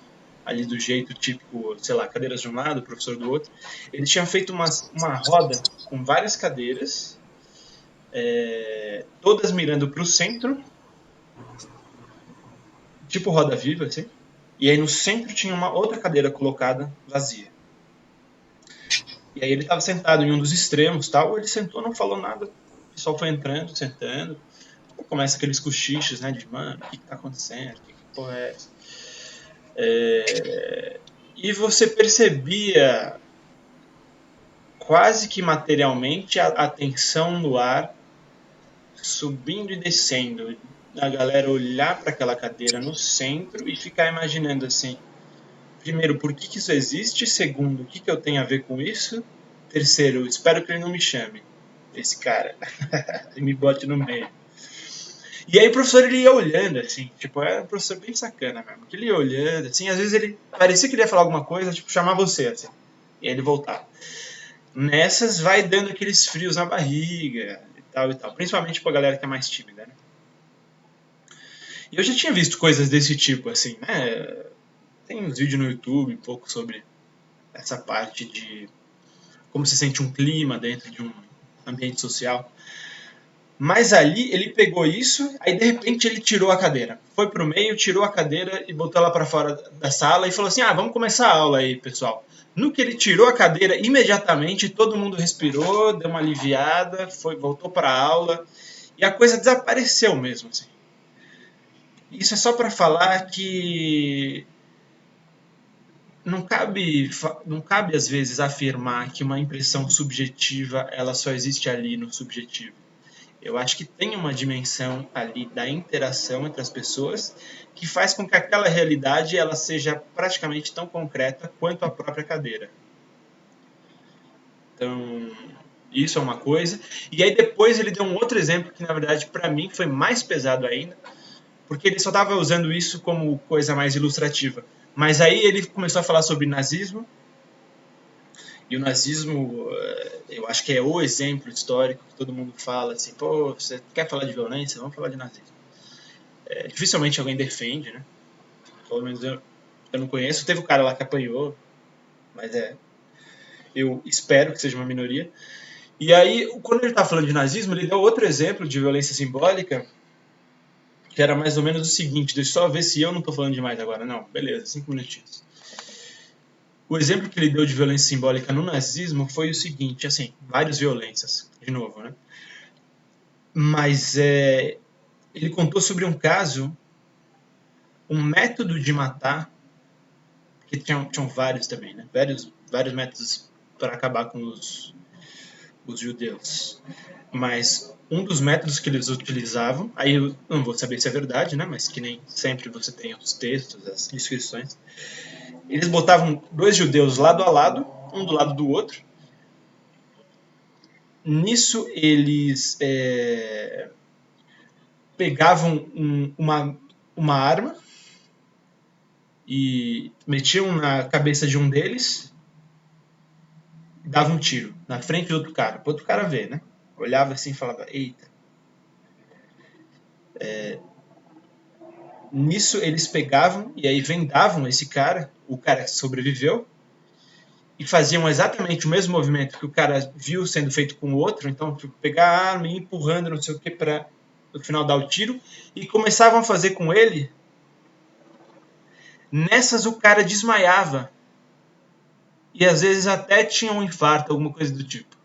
B: ali do jeito típico, sei lá, cadeiras de um lado, o professor do outro. Ele tinha feito uma roda com várias cadeiras, todas mirando para o centro, tipo roda viva, assim. E aí no centro tinha uma outra cadeira colocada vazia. E aí ele estava sentado em um dos extremos, tal. Ele sentou, não falou nada. O pessoal foi entrando, sentando. Começa aqueles cochichos, né? De, mano, o que tá acontecendo? Que porra é essa? E você percebia quase que materialmente a tensão no ar subindo e descendo. A galera olhar para aquela cadeira no centro e ficar imaginando assim: primeiro, por que isso existe? Segundo, o que eu tenho a ver com isso? Terceiro, espero que ele não me chame, esse cara, e me bote no meio. E aí o professor ele ia olhando, assim, tipo, era um professor bem sacana mesmo, que ele ia olhando, assim, às vezes ele parecia que ele ia falar alguma coisa, tipo, chamar você, assim, e aí ele voltava. Nessas vai dando aqueles frios na barriga e tal, principalmente pra galera que é mais tímida, né? E eu já tinha visto coisas desse tipo, assim, né? Tem uns vídeos no YouTube um pouco sobre essa parte de como se sente um clima dentro de um ambiente social. Mas ali ele pegou isso, aí de repente ele tirou a cadeira. Foi pro meio, tirou a cadeira e botou ela para fora da sala e falou assim: vamos começar a aula aí, pessoal. No que ele tirou a cadeira, imediatamente todo mundo respirou, deu uma aliviada, voltou para a aula e a coisa desapareceu mesmo. Assim. Isso é só para falar que não cabe às vezes afirmar que uma impressão subjetiva ela só existe ali no subjetivo. Eu acho que tem uma dimensão ali da interação entre as pessoas que faz com que aquela realidade ela seja praticamente tão concreta quanto a própria cadeira. Então, isso é uma coisa. E aí depois ele deu um outro exemplo que, na verdade, para mim foi mais pesado ainda, porque ele só estava usando isso como coisa mais ilustrativa. Mas aí ele começou a falar sobre nazismo, e o nazismo, eu acho que é o exemplo histórico que todo mundo fala, assim, pô, você quer falar de violência? Vamos falar de nazismo. Dificilmente alguém defende, né? Pelo menos eu não conheço. Teve um cara lá que apanhou, mas eu espero que seja uma minoria. E aí, quando ele tá falando de nazismo, ele deu outro exemplo de violência simbólica, que era mais ou menos o seguinte, deixa eu só ver se eu não tô falando demais agora. Não, beleza, 5 minutinhos. O exemplo que ele deu de violência simbólica no nazismo foi o seguinte, assim, várias violências, de novo, né? Mas ele contou sobre um caso, um método de matar, que tinham vários também, né? Vários métodos para acabar com os judeus. Mas um dos métodos que eles utilizavam, aí eu não vou saber se é verdade, né? Mas que nem sempre você tem os textos, as inscrições. Eles botavam 2 judeus lado a lado, um do lado do outro. Nisso eles pegavam uma arma e metiam na cabeça de um deles e davam um tiro na frente do outro cara, para o outro cara ver, né? Olhava assim e falava, eita. Nisso eles pegavam e aí vendavam esse cara, o cara que sobreviveu, e faziam exatamente o mesmo movimento que o cara viu sendo feito com o outro, então tipo, pegar a arma e ir empurrando não sei o que para no final dar o tiro, e começavam a fazer com ele. Nessas o cara desmaiava e às vezes até tinha um infarto, alguma coisa do tipo.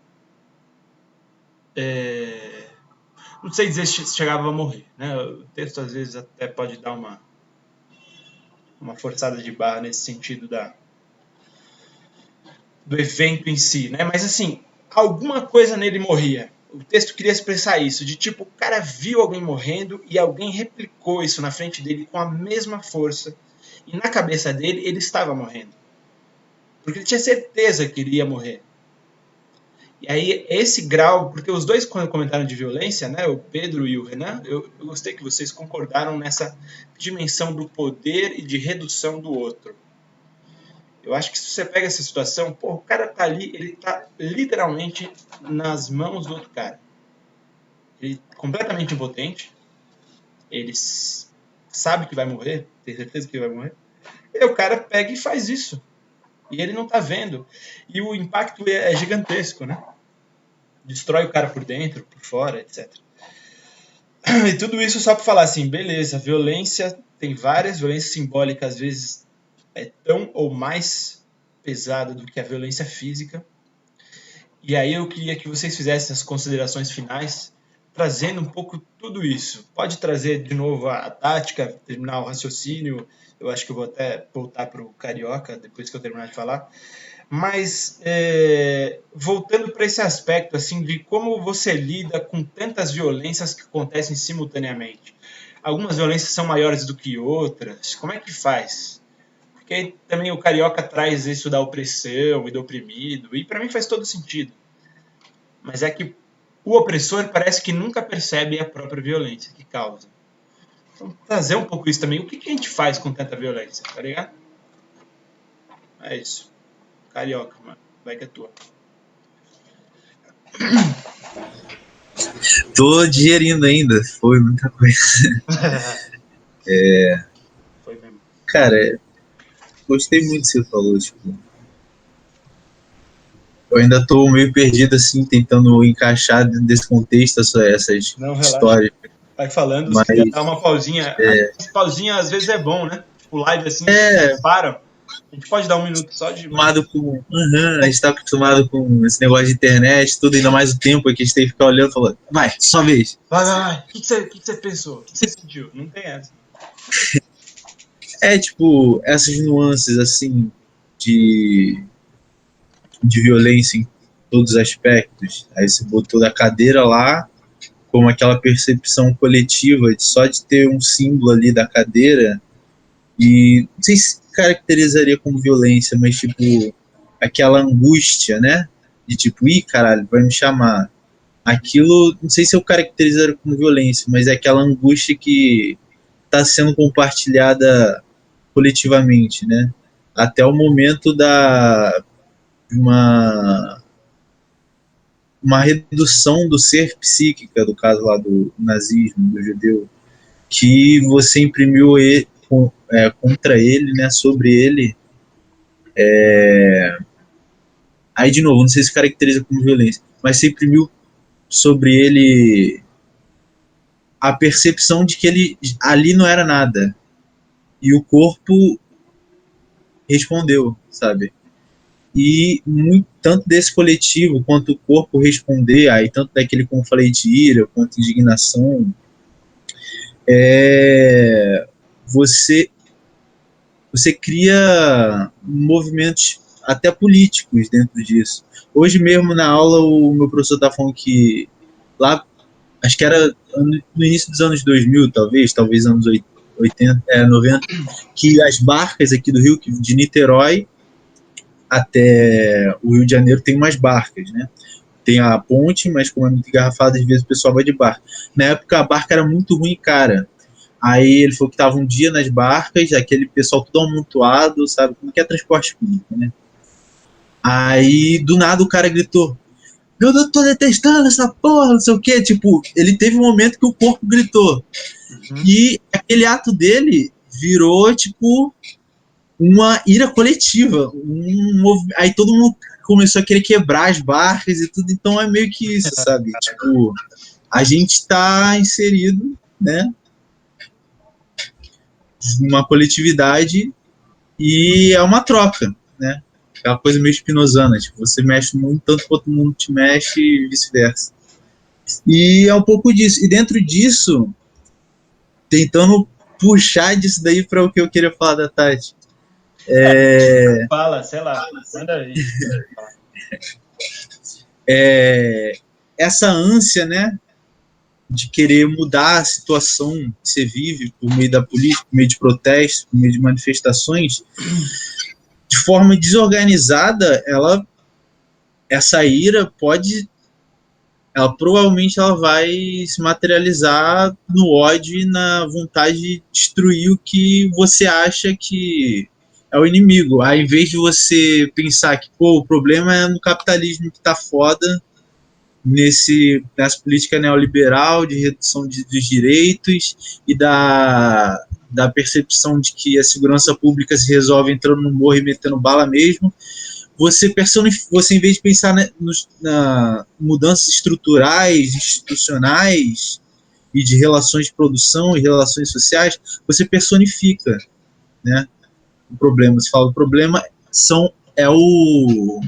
B: Não sei dizer se chegava a morrer, né? O texto às vezes até pode dar uma forçada de barra nesse sentido do evento em si, né? Mas assim, alguma coisa nele morria. O texto queria expressar isso, de tipo, o cara viu alguém morrendo e alguém replicou isso na frente dele com a mesma força. E na cabeça dele, ele estava morrendo. Porque ele tinha certeza que ele ia morrer. E aí, esse grau, porque os dois, quando comentaram de violência, né, o Pedro e o Renan, eu gostei que vocês concordaram nessa dimensão do poder e de redução do outro. Eu acho que se você pega essa situação, pô, o cara tá ali, ele tá literalmente nas mãos do outro cara. Ele é completamente impotente, ele sabe que vai morrer, tem certeza que vai morrer, e o cara pega e faz isso. E ele não tá vendo. E o impacto é gigantesco, né? Destrói o cara por dentro, por fora, etc. E tudo isso só para falar assim, beleza, violência tem várias, violência simbólica às vezes é tão ou mais pesada do que a violência física. E aí eu queria que vocês fizessem as considerações finais, trazendo um pouco tudo isso. Pode trazer de novo a tática, terminar o raciocínio, eu acho que eu vou até voltar para o Carioca depois que eu terminar de falar. Mas, voltando para esse aspecto assim, de como você lida com tantas violências que acontecem simultaneamente. Algumas violências são maiores do que outras. Como é que faz? Porque aí também o Carioca traz isso da opressão e do oprimido, e para mim faz todo sentido. Mas é que o opressor parece que nunca percebe a própria violência que causa. Então, trazer um pouco isso também. O que a gente faz com tanta violência, tá ligado? É isso. Carioca, mano. Vai que é tua.
A: Tô digerindo ainda, foi muita coisa.
B: Foi mesmo.
A: Cara, gostei muito do que você falou, tipo. Eu ainda tô meio perdido, assim, tentando encaixar dentro desse contexto essas
B: Não, relaxa.
A: histórias.
B: Vai falando,
A: Mas,
B: se quiser dar uma pausinha. Pausinha às vezes é bom, né? Tipo, live assim, para. A gente pode dar um minuto só de...
A: a gente tá acostumado com esse negócio de internet, tudo, ainda mais o tempo que a gente tem que ficar olhando e falando, vai, só vez.
B: Vai. O que você pensou? O que você sentiu? Não tem essa.
A: Tipo, essas nuances, assim, de violência em todos os aspectos. Aí você botou da cadeira lá, como aquela percepção coletiva de só de ter um símbolo ali da cadeira, e não sei se caracterizaria como violência, mas tipo, aquela angústia, né? De tipo, ih, caralho, vai me chamar. Aquilo, não sei se eu caracterizaria como violência, mas é aquela angústia que está sendo compartilhada coletivamente, né? Até o momento uma redução do ser psíquica, do caso lá do nazismo, do judeu, que você imprimiu contra ele, né, sobre ele. Aí, de novo, não sei se caracteriza como violência, mas você imprimiu sobre ele a percepção de que ele ali não era nada. E o corpo respondeu, sabe? E tanto desse coletivo quanto o corpo responder, aí tanto daquele, como eu falei, de ira quanto indignação, você cria movimentos até políticos dentro disso. Hoje mesmo na aula o meu professor está falando que lá, acho que era no início dos anos 2000, talvez anos 80, 90, que as barcas aqui do Rio, de Niterói até o Rio de Janeiro, tem umas barcas, né? Tem a ponte, mas como é muito engarrafado, às vezes o pessoal vai de barco. Na época a barca era muito ruim e cara. Aí ele falou que estava um dia nas barcas, aquele pessoal tudo amontoado, sabe? Como que é transporte público, né? Aí, do nada, o cara gritou, eu tô detestando essa porra, não sei o quê. Tipo, ele teve um momento que o corpo gritou. E aquele ato dele virou, tipo, uma ira coletiva. Aí todo mundo começou a querer quebrar as barcas e tudo. Então é meio que isso, sabe? Tipo, a gente tá inserido, né, numa coletividade e é uma troca, né? É uma coisa meio spinozana, tipo, você mexe muito tanto quanto o mundo te mexe e vice-versa. E é um pouco disso. E dentro disso, tentando puxar disso daí para o que eu queria falar da Tati.
B: Fala, sei lá, manda aí.
A: Essa ânsia, né, de querer mudar a situação que você vive por meio da política, por meio de protestos, por meio de manifestações, de forma desorganizada, essa ira provavelmente ela vai se materializar no ódio e na vontade de destruir o que você acha que é o inimigo. Ao invés de você pensar que o problema é no capitalismo que tá foda, nessa política neoliberal de redução dos direitos e da percepção de que a segurança pública se resolve entrando no morro e metendo bala mesmo, você em vez de pensar na mudanças estruturais, institucionais e de relações de produção e relações sociais, você personifica, né, o problema. Você fala, o problema é o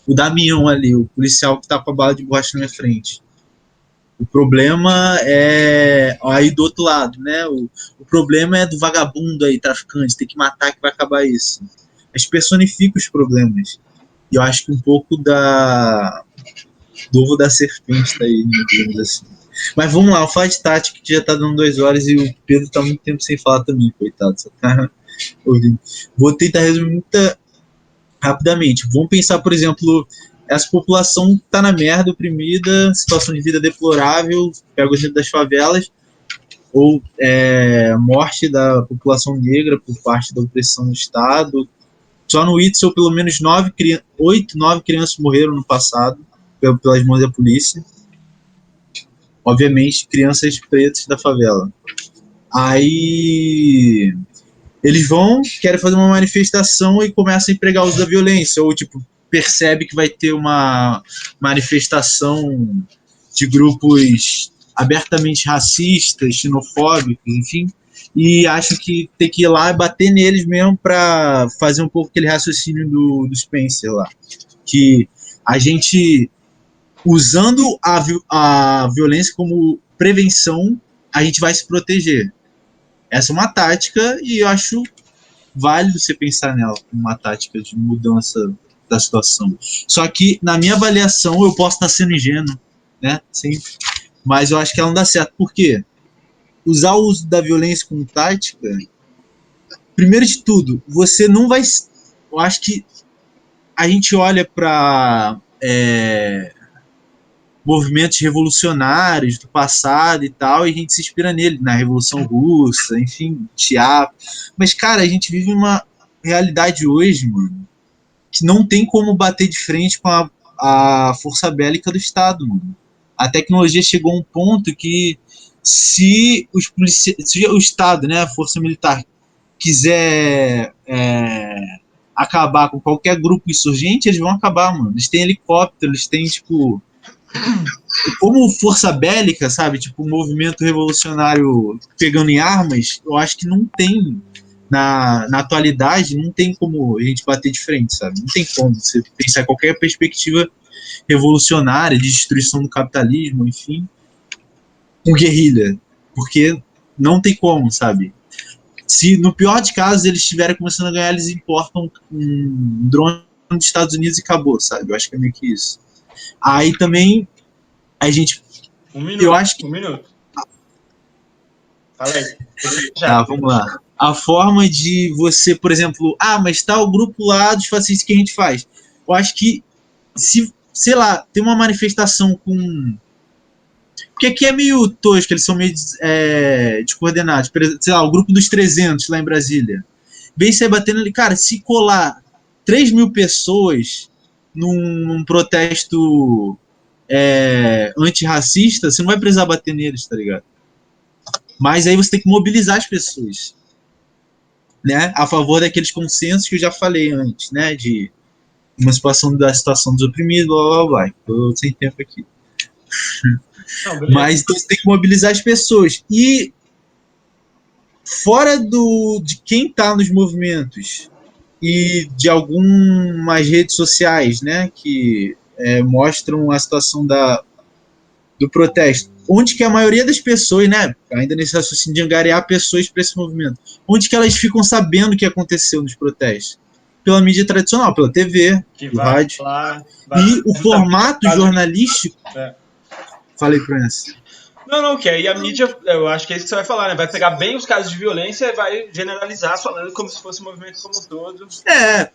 A: Damião ali, o policial que tá com a bala de borracha na minha frente. O problema é aí do outro lado, né? O problema é do vagabundo aí, traficante, tem que matar que vai acabar isso. A gente personifica os problemas. E eu acho que um pouco do ovo da serpente tá aí, digamos assim. Mas vamos lá, o Fala de Tática, que já tá dando 2 horas e o Pedro tá muito tempo sem falar também, coitado. Só tá ouvindo. Vou tentar resumir muito rapidamente. Vamos pensar, por exemplo, essa população tá na merda, oprimida, situação de vida deplorável, pega o exemplo das favelas, ou morte da população negra por parte da opressão do Estado. Só no Itzel, pelo menos 8, 9 crianças morreram no passado pelas mãos da polícia. Obviamente, crianças pretas da favela. Aí eles querem fazer uma manifestação e começam a empregar o uso da violência, ou tipo, percebe que vai ter uma manifestação de grupos abertamente racistas, xenofóbicos, enfim, e acham que tem que ir lá e bater neles mesmo para fazer um pouco aquele raciocínio do Spencer lá, que a gente, usando a violência como prevenção, a gente vai se proteger. Essa é uma tática e eu acho válido você pensar nela como uma tática de mudança da situação. Só que, na minha avaliação, eu posso estar sendo ingênuo, né? Sempre. Mas eu acho que ela não dá certo. Por quê? Usar o uso da violência como tática, primeiro de tudo, você não vai... Eu acho que a gente olha para movimentos revolucionários do passado e tal, e a gente se inspira nele, na Revolução Russa, enfim, teatro. Mas, cara, a gente vive uma realidade hoje, mano, que não tem como bater de frente com a força bélica do Estado, mano. A tecnologia chegou a um ponto que se o Estado, né, a força militar, quiser acabar com qualquer grupo insurgente, eles vão acabar, mano. Eles têm helicóptero, eles têm, tipo... Como força bélica, sabe? Tipo, um movimento revolucionário pegando em armas, eu acho que não tem... Na atualidade, não tem como a gente bater de frente, sabe? Não tem como você pensar em qualquer perspectiva revolucionária, de destruição do capitalismo, enfim, com guerrilha. Porque não tem como, sabe? Se, no pior de casos, eles estiverem começando a ganhar, eles importam um drone dos Estados Unidos e acabou, sabe? Eu acho que é meio que isso. Aí também, a gente... Eu acho que...
B: Um minuto. Fala aí.
A: Tá, vamos lá. A forma de você, por exemplo, mas tá o grupo lá dos fascistas que a gente faz. Eu acho que se, sei lá, tem uma manifestação com... Porque aqui é meio tosco, eles são meio descoordenados. Sei lá, o grupo dos 300 lá em Brasília. Vem sair batendo ali. Cara, se colar 3.000 pessoas num protesto antirracista, você não vai precisar bater neles, tá ligado? Mas aí você tem que mobilizar as pessoas, né, a favor daqueles consensos que eu já falei antes, né, de emancipação da situação dos oprimidos, blá blá blá. Estou sem tempo aqui. Não, mas então você tem que mobilizar as pessoas. E fora de quem está nos movimentos e de algumas redes sociais, né, que mostram a situação do protesto, onde que a maioria das pessoas, né, ainda nesse raciocínio de angariar pessoas para esse movimento, onde que elas ficam sabendo o que aconteceu nos protestos? Pela mídia tradicional, pela TV, pelo rádio. E o formato jornalístico... Falei, Prince.
B: Não, que aí a mídia, eu acho que é isso que você vai falar, né? Vai pegar bem os casos de violência e vai generalizar falando como se fosse um movimento como um todo.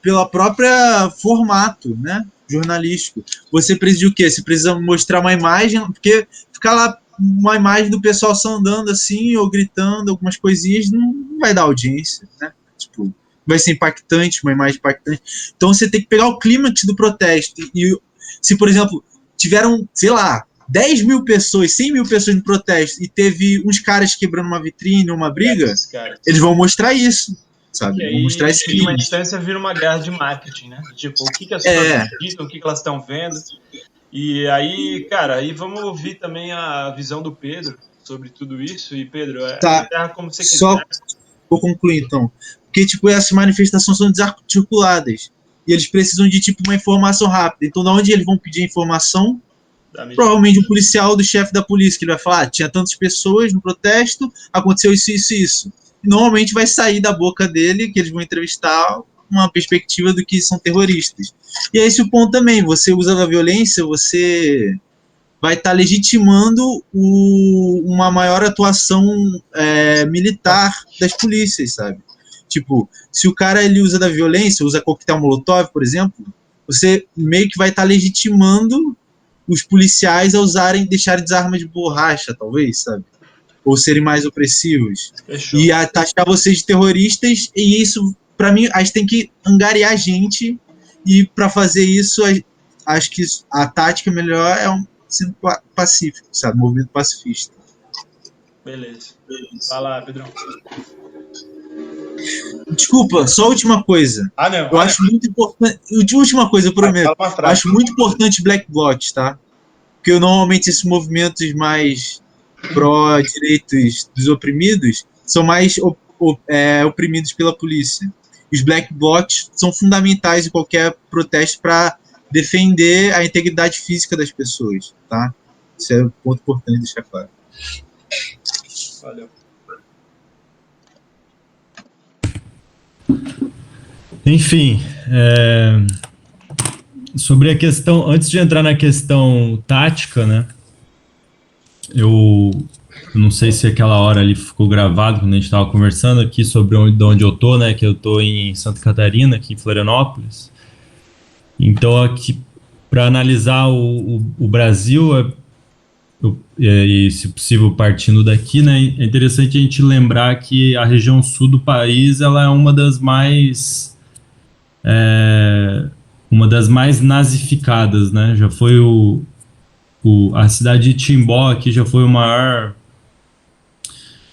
A: Pela própria formato, né? Jornalístico. Você precisa de o quê? Você precisa mostrar uma imagem, porque ficar lá uma imagem do pessoal só andando assim, ou gritando, algumas coisinhas, não vai dar audiência, né? Tipo, vai ser impactante, uma imagem impactante. Então você tem que pegar o clímax do protesto. E se, por exemplo, tiveram, sei lá, 10 mil pessoas, 100 mil pessoas no protesto e teve uns caras quebrando uma vitrine, uma briga, eles vão mostrar isso, sabe?
B: E aí,
A: vão mostrar esse
B: em uma
A: clima.
B: instância, vira uma guerra de marketing, né? Tipo, o que as pessoas acreditam, o que elas estão vendo. E aí, cara, aí vamos ouvir também a visão do Pedro sobre tudo isso. E, Pedro,
A: Tá,
B: como você
A: só
B: quiser.
A: vou concluir, então. Porque, tipo, essas manifestações são desarticuladas. E eles precisam de, tipo, uma informação rápida. Então, de onde eles vão pedir a informação? Provavelmente um policial do chefe da polícia, que ele vai falar, tinha tantas pessoas no protesto, aconteceu isso, isso e isso. E normalmente vai sair da boca dele, que eles vão entrevistar, uma perspectiva do que são terroristas. E é esse o ponto também, você usa da violência, você vai estar legitimando uma maior atuação militar das polícias, sabe? Tipo, se o cara ele usa da violência, usa coquetel molotov, por exemplo, você meio que vai estar legitimando os policiais a deixarem de armas de borracha, talvez, sabe? Ou serem mais opressivos.
B: Fechou.
A: E a taxar vocês de terroristas, e isso, para mim, a gente tem que angariar gente, e para fazer isso, acho que a tática melhor é sendo pacífico, sabe? Movimento pacifista.
B: Beleza. Vai lá, Pedrão.
A: Desculpa, só a última coisa.
B: Não.
A: Eu acho muito importante. Última coisa, eu prometo. Acho muito importante Black Bloc, tá? Porque normalmente esses movimentos mais pró-direitos dos oprimidos são mais oprimidos pela polícia. Os Black Blocs são fundamentais em qualquer protesto para defender a integridade física das pessoas, tá? Isso é um ponto importante deixar claro.
B: Valeu.
C: Enfim, sobre a questão, antes de entrar na questão tática, né? Eu não sei se aquela hora ali ficou gravado quando a gente estava conversando aqui sobre de onde eu tô, né? Que eu tô em Santa Catarina, aqui em Florianópolis. Então, aqui, para analisar o Brasil, e se possível partindo daqui, né? É interessante a gente lembrar que a região sul do país, ela é uma das mais nazificadas, né? Já foi a cidade de Timbó aqui já foi um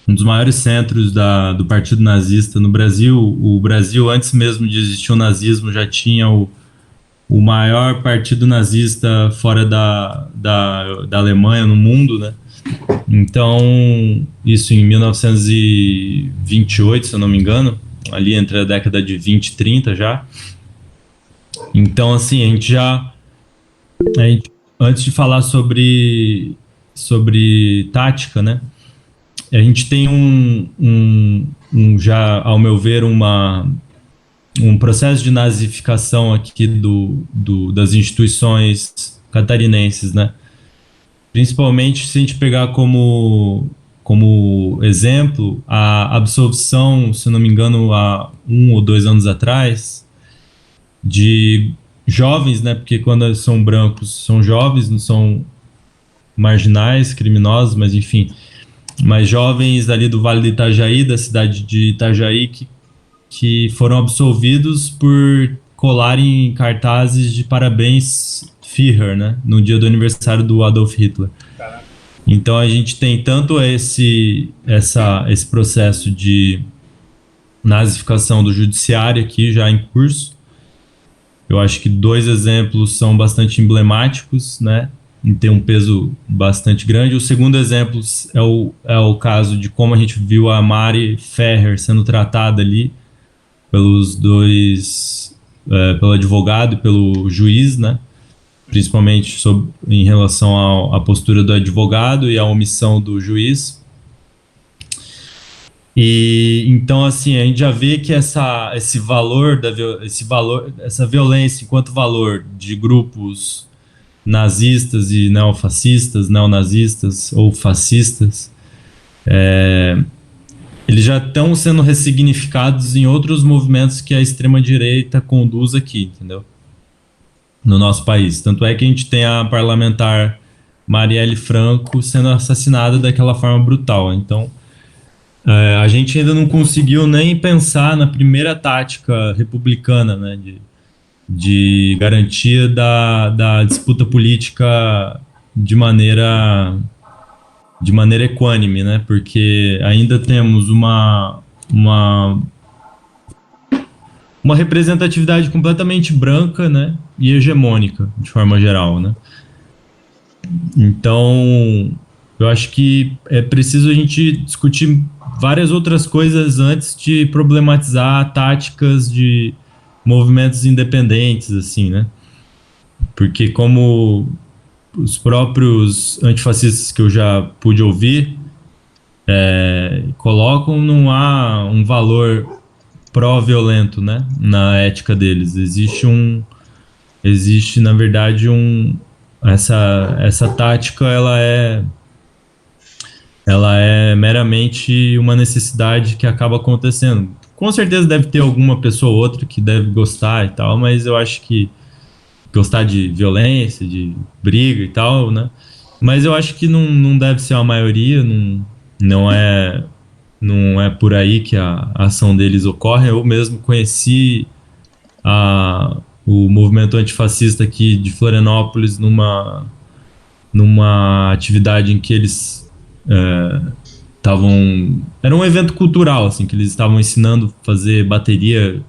C: dos maiores centros do Partido Nazista no Brasil. O Brasil, antes mesmo de existir o nazismo, já tinha o maior partido nazista fora da Alemanha no mundo, né? Então, isso em 1928, se eu não me engano, ali entre a década de 20 e 30 já. Então, assim, antes de falar sobre tática, né? A gente tem já, ao meu ver, um processo de nazificação aqui das instituições catarinenses, né? Principalmente se a gente pegar como exemplo a absolvição, se não me engano, há 1 ou 2 anos atrás, de jovens, né? Porque quando são brancos, são jovens, não são marginais, criminosos, mas enfim, mas jovens ali do Vale do Itajaí, da cidade de Itajaí, que foram absolvidos por colarem cartazes de parabéns Führer, né, no dia do aniversário do Adolf Hitler. Então a gente tem tanto esse processo de nazificação do judiciário aqui já em curso. Eu acho que 2 exemplos são bastante emblemáticos, né, e tem um peso bastante grande. O segundo exemplo é o caso de como a gente viu a Mari Ferrer sendo tratada ali pelos dois, pelo advogado e pelo juiz, né? Principalmente em relação à postura do advogado e à omissão do juiz. E então, assim, a gente já vê que essa violência enquanto valor de grupos nazistas e neofascistas, neonazistas ou fascistas, eles já estão sendo ressignificados em outros movimentos que a extrema-direita conduz aqui, entendeu? No nosso país. Tanto é que a gente tem a parlamentar Marielle Franco sendo assassinada daquela forma brutal. Então, a gente ainda não conseguiu nem pensar na primeira tática republicana, né, de garantia da disputa política de maneira equânime, né? Porque ainda temos uma representatividade completamente branca, né? E hegemônica, de forma geral, né? Então, eu acho que é preciso a gente discutir várias outras coisas antes de problematizar táticas de movimentos independentes, assim, né? Porque como os próprios antifascistas que eu já pude ouvir colocam, não há um valor pró-violento, né, na ética deles. Existe na verdade essa tática, ela é meramente uma necessidade que acaba acontecendo. Com certeza deve ter alguma pessoa ou outra que deve gostar e tal, mas eu acho que gostar de violência, de briga e tal, né? Mas eu acho que não deve ser a maioria, não é por aí que a ação deles ocorre. Eu mesmo conheci o movimento antifascista aqui de Florianópolis numa atividade em que eles era um evento cultural, assim, que eles estavam ensinando a fazer bateria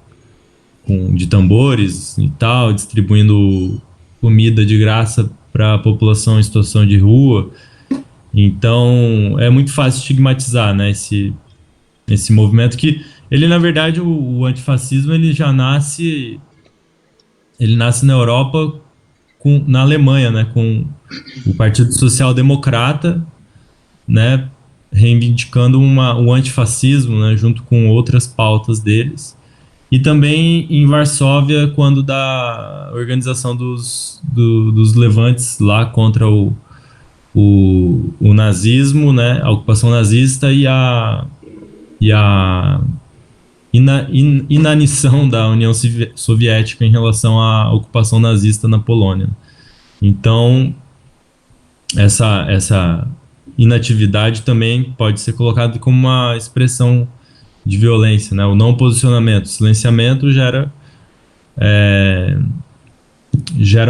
C: de tambores e tal, distribuindo comida de graça para a população em situação de rua. Então é muito fácil estigmatizar, né, esse movimento, que ele, na verdade, o antifascismo, ele nasce na Europa, na Alemanha, né, com o Partido Social Democrata, né, reivindicando o antifascismo, né, junto com outras pautas deles. E também em Varsóvia, quando da organização dos levantes lá contra o nazismo, né, a ocupação nazista e a inanição da União Soviética em relação à ocupação nazista na Polônia. Então, essa inatividade também pode ser colocada como uma expressão de violência, né? O não posicionamento, o silenciamento gera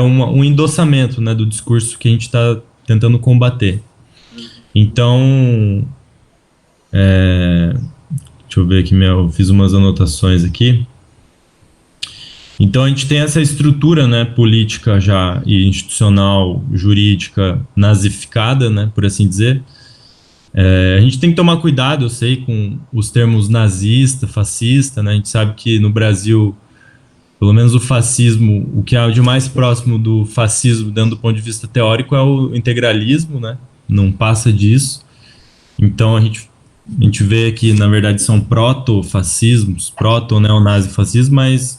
C: um endossamento, né, do discurso que a gente está tentando combater. Então, deixa eu ver aqui, eu fiz umas anotações aqui. Então a gente tem essa estrutura, né, política já e institucional, jurídica, nazificada, né, por assim dizer. A gente tem que tomar cuidado, eu sei, com os termos nazista, fascista, né? A gente sabe que no Brasil, pelo menos o fascismo, o que há de mais próximo do fascismo, dentro do ponto de vista teórico, é o integralismo, né? Não passa disso. Então a gente vê que, na verdade, são proto-fascismos, proto-neonazifascismo, mas,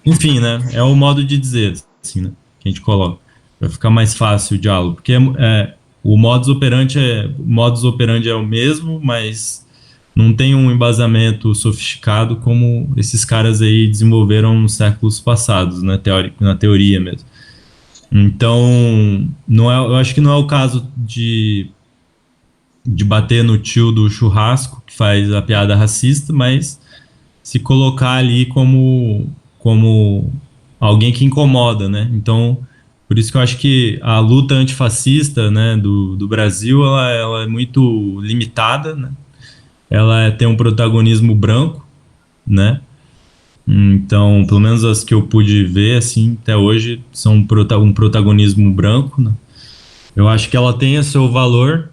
C: enfim, né? É o modo de dizer, assim, né, que a gente coloca, para ficar mais fácil o diálogo, porque o modus operandi é o mesmo, mas não tem um embasamento sofisticado como esses caras aí desenvolveram nos séculos passados, né, na teoria mesmo. Então, eu acho que não é o caso de bater no tio do churrasco, que faz a piada racista, mas se colocar ali como alguém que incomoda, né? Então, por isso que eu acho que a luta antifascista, né, do Brasil, ela é muito limitada, né? Ela tem um protagonismo branco, né? Então, pelo menos as que eu pude ver, assim, até hoje, são um protagonismo branco, né? Eu acho que ela tem o seu valor,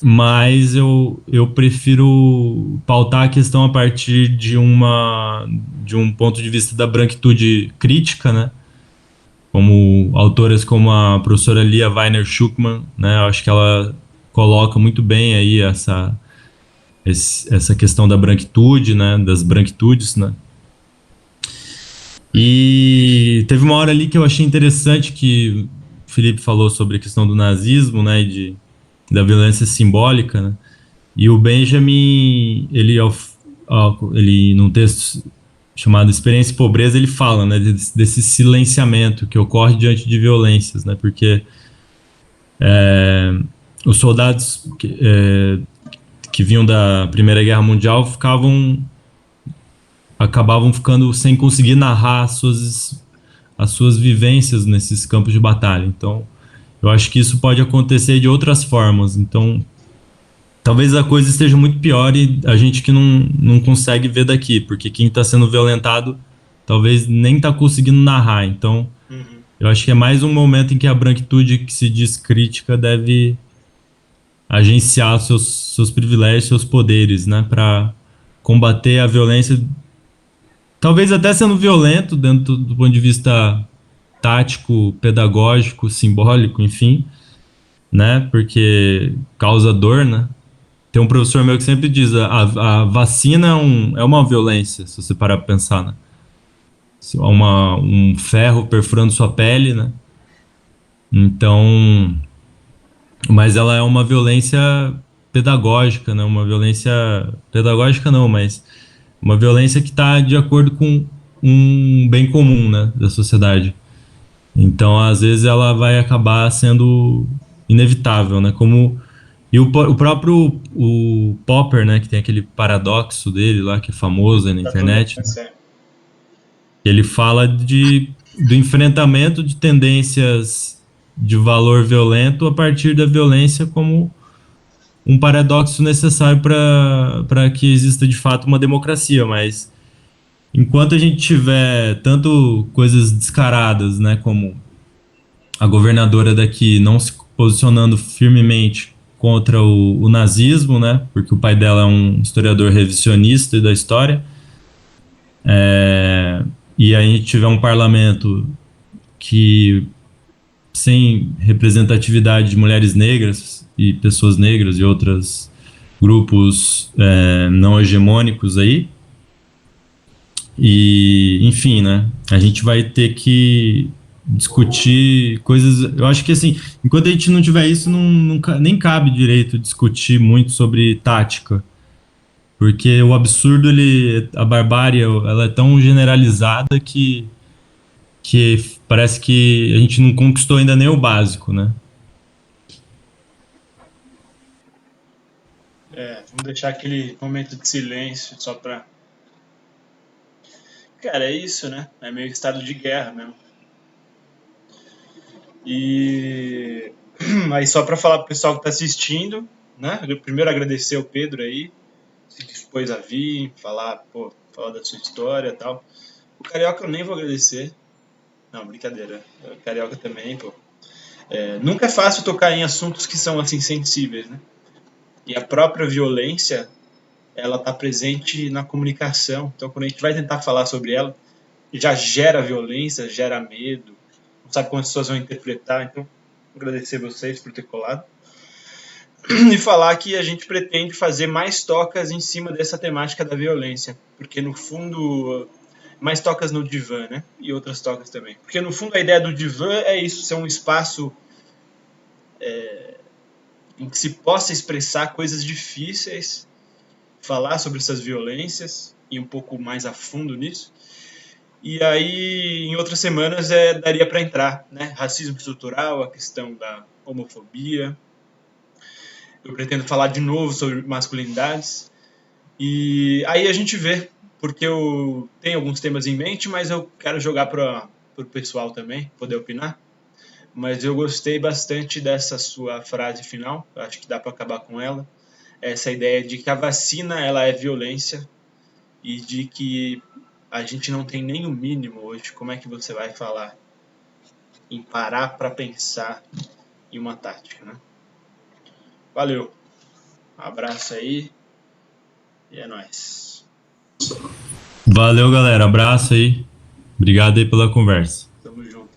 C: mas eu prefiro pautar a questão a partir de um ponto de vista da branquitude crítica, né? Como autoras como a professora Lia Weiner-Schuckmann, né? Eu acho que ela coloca muito bem aí essa questão da branquitude, né? Das branquitudes, né? E teve uma hora ali que eu achei interessante, que Felipe falou sobre a questão do nazismo, né, e da violência simbólica, né? E o Benjamin, ele num texto chamado Experiência e Pobreza, ele fala, né, desse silenciamento que ocorre diante de violências, né, porque os soldados que vinham da Primeira Guerra Mundial acabavam ficando sem conseguir narrar as suas vivências nesses campos de batalha. Então, eu acho que isso pode acontecer de outras formas. Então, talvez a coisa esteja muito pior e a gente que não consegue ver daqui, porque quem está sendo violentado talvez nem está conseguindo narrar. Então, eu acho que é mais um momento em que a branquitude que se diz crítica deve agenciar seus privilégios, seus poderes, né, para combater a violência, talvez até sendo violento dentro do ponto de vista tático, pedagógico, simbólico, enfim, né, porque causa dor, né. Tem um professor meu que sempre diz, a vacina é uma violência, se você parar para pensar, né. Um ferro perfurando sua pele, né. Então, mas ela é uma violência pedagógica, né? Uma violência pedagógica não, mas uma violência que está de acordo com um bem comum, né, da sociedade. Então, às vezes, ela vai acabar sendo inevitável, né? E o próprio o Popper, né, que tem aquele paradoxo dele lá, que é famoso aí na internet, né? Ele fala do enfrentamento de tendências de valor violento a partir da violência como um paradoxo necessário para que exista de fato uma democracia, mas enquanto a gente tiver tanto coisas descaradas, né, como a governadora daqui não se posicionando firmemente contra o nazismo, né, porque o pai dela é um historiador revisionista da história, e a gente tiver um parlamento que sem representatividade de mulheres negras e pessoas negras e outros grupos não hegemônicos aí. E, enfim, né? A gente vai ter que discutir coisas. Eu acho que, assim, enquanto a gente não tiver isso, nem cabe direito discutir muito sobre tática. Porque o absurdo, a barbárie, ela é tão generalizada que parece que a gente não conquistou ainda nem o básico, né?
B: Vamos deixar aquele momento de silêncio só pra... Cara, é isso, né? É meio estado de guerra mesmo. E aí só pra falar pro pessoal que tá assistindo, né? Eu primeiro agradecer ao Pedro aí, se dispôs a vir, falar da sua história e tal. O Carioca eu nem vou agradecer. Não, brincadeira. O Carioca também, pô. Nunca é fácil tocar em assuntos que são assim sensíveis, né? E a própria violência, ela tá presente na comunicação. Então, quando a gente vai tentar falar sobre ela, já gera violência, gera medo, não sabe como as pessoas vão interpretar. Então, agradecer vocês por ter colado. E falar que a gente pretende fazer mais tocas em cima dessa temática da violência. Porque, no fundo, mais tocas no divã, né? E outras tocas também. Porque, no fundo, a ideia do divã é isso, ser um espaço em que se possa expressar coisas difíceis, falar sobre essas violências, e um pouco mais a fundo nisso. E aí, em outras semanas, daria para entrar, né? Racismo estrutural, a questão da homofobia. Eu pretendo falar de novo sobre masculinidades. E aí a gente vê, porque eu tenho alguns temas em mente, mas eu quero jogar para o pessoal também, poder opinar. Mas eu gostei bastante dessa sua frase final, eu acho que dá para acabar com ela. Essa ideia de que a vacina ela é violência e de que a gente não tem nem o mínimo hoje. Como é que você vai falar em parar para pensar em uma tática, né? Valeu, um abraço aí e é nóis.
C: Valeu, galera, abraço aí, obrigado aí pela conversa.
B: Tamo junto.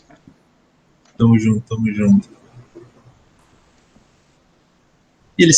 A: Tamo junto, tamo junto. E ele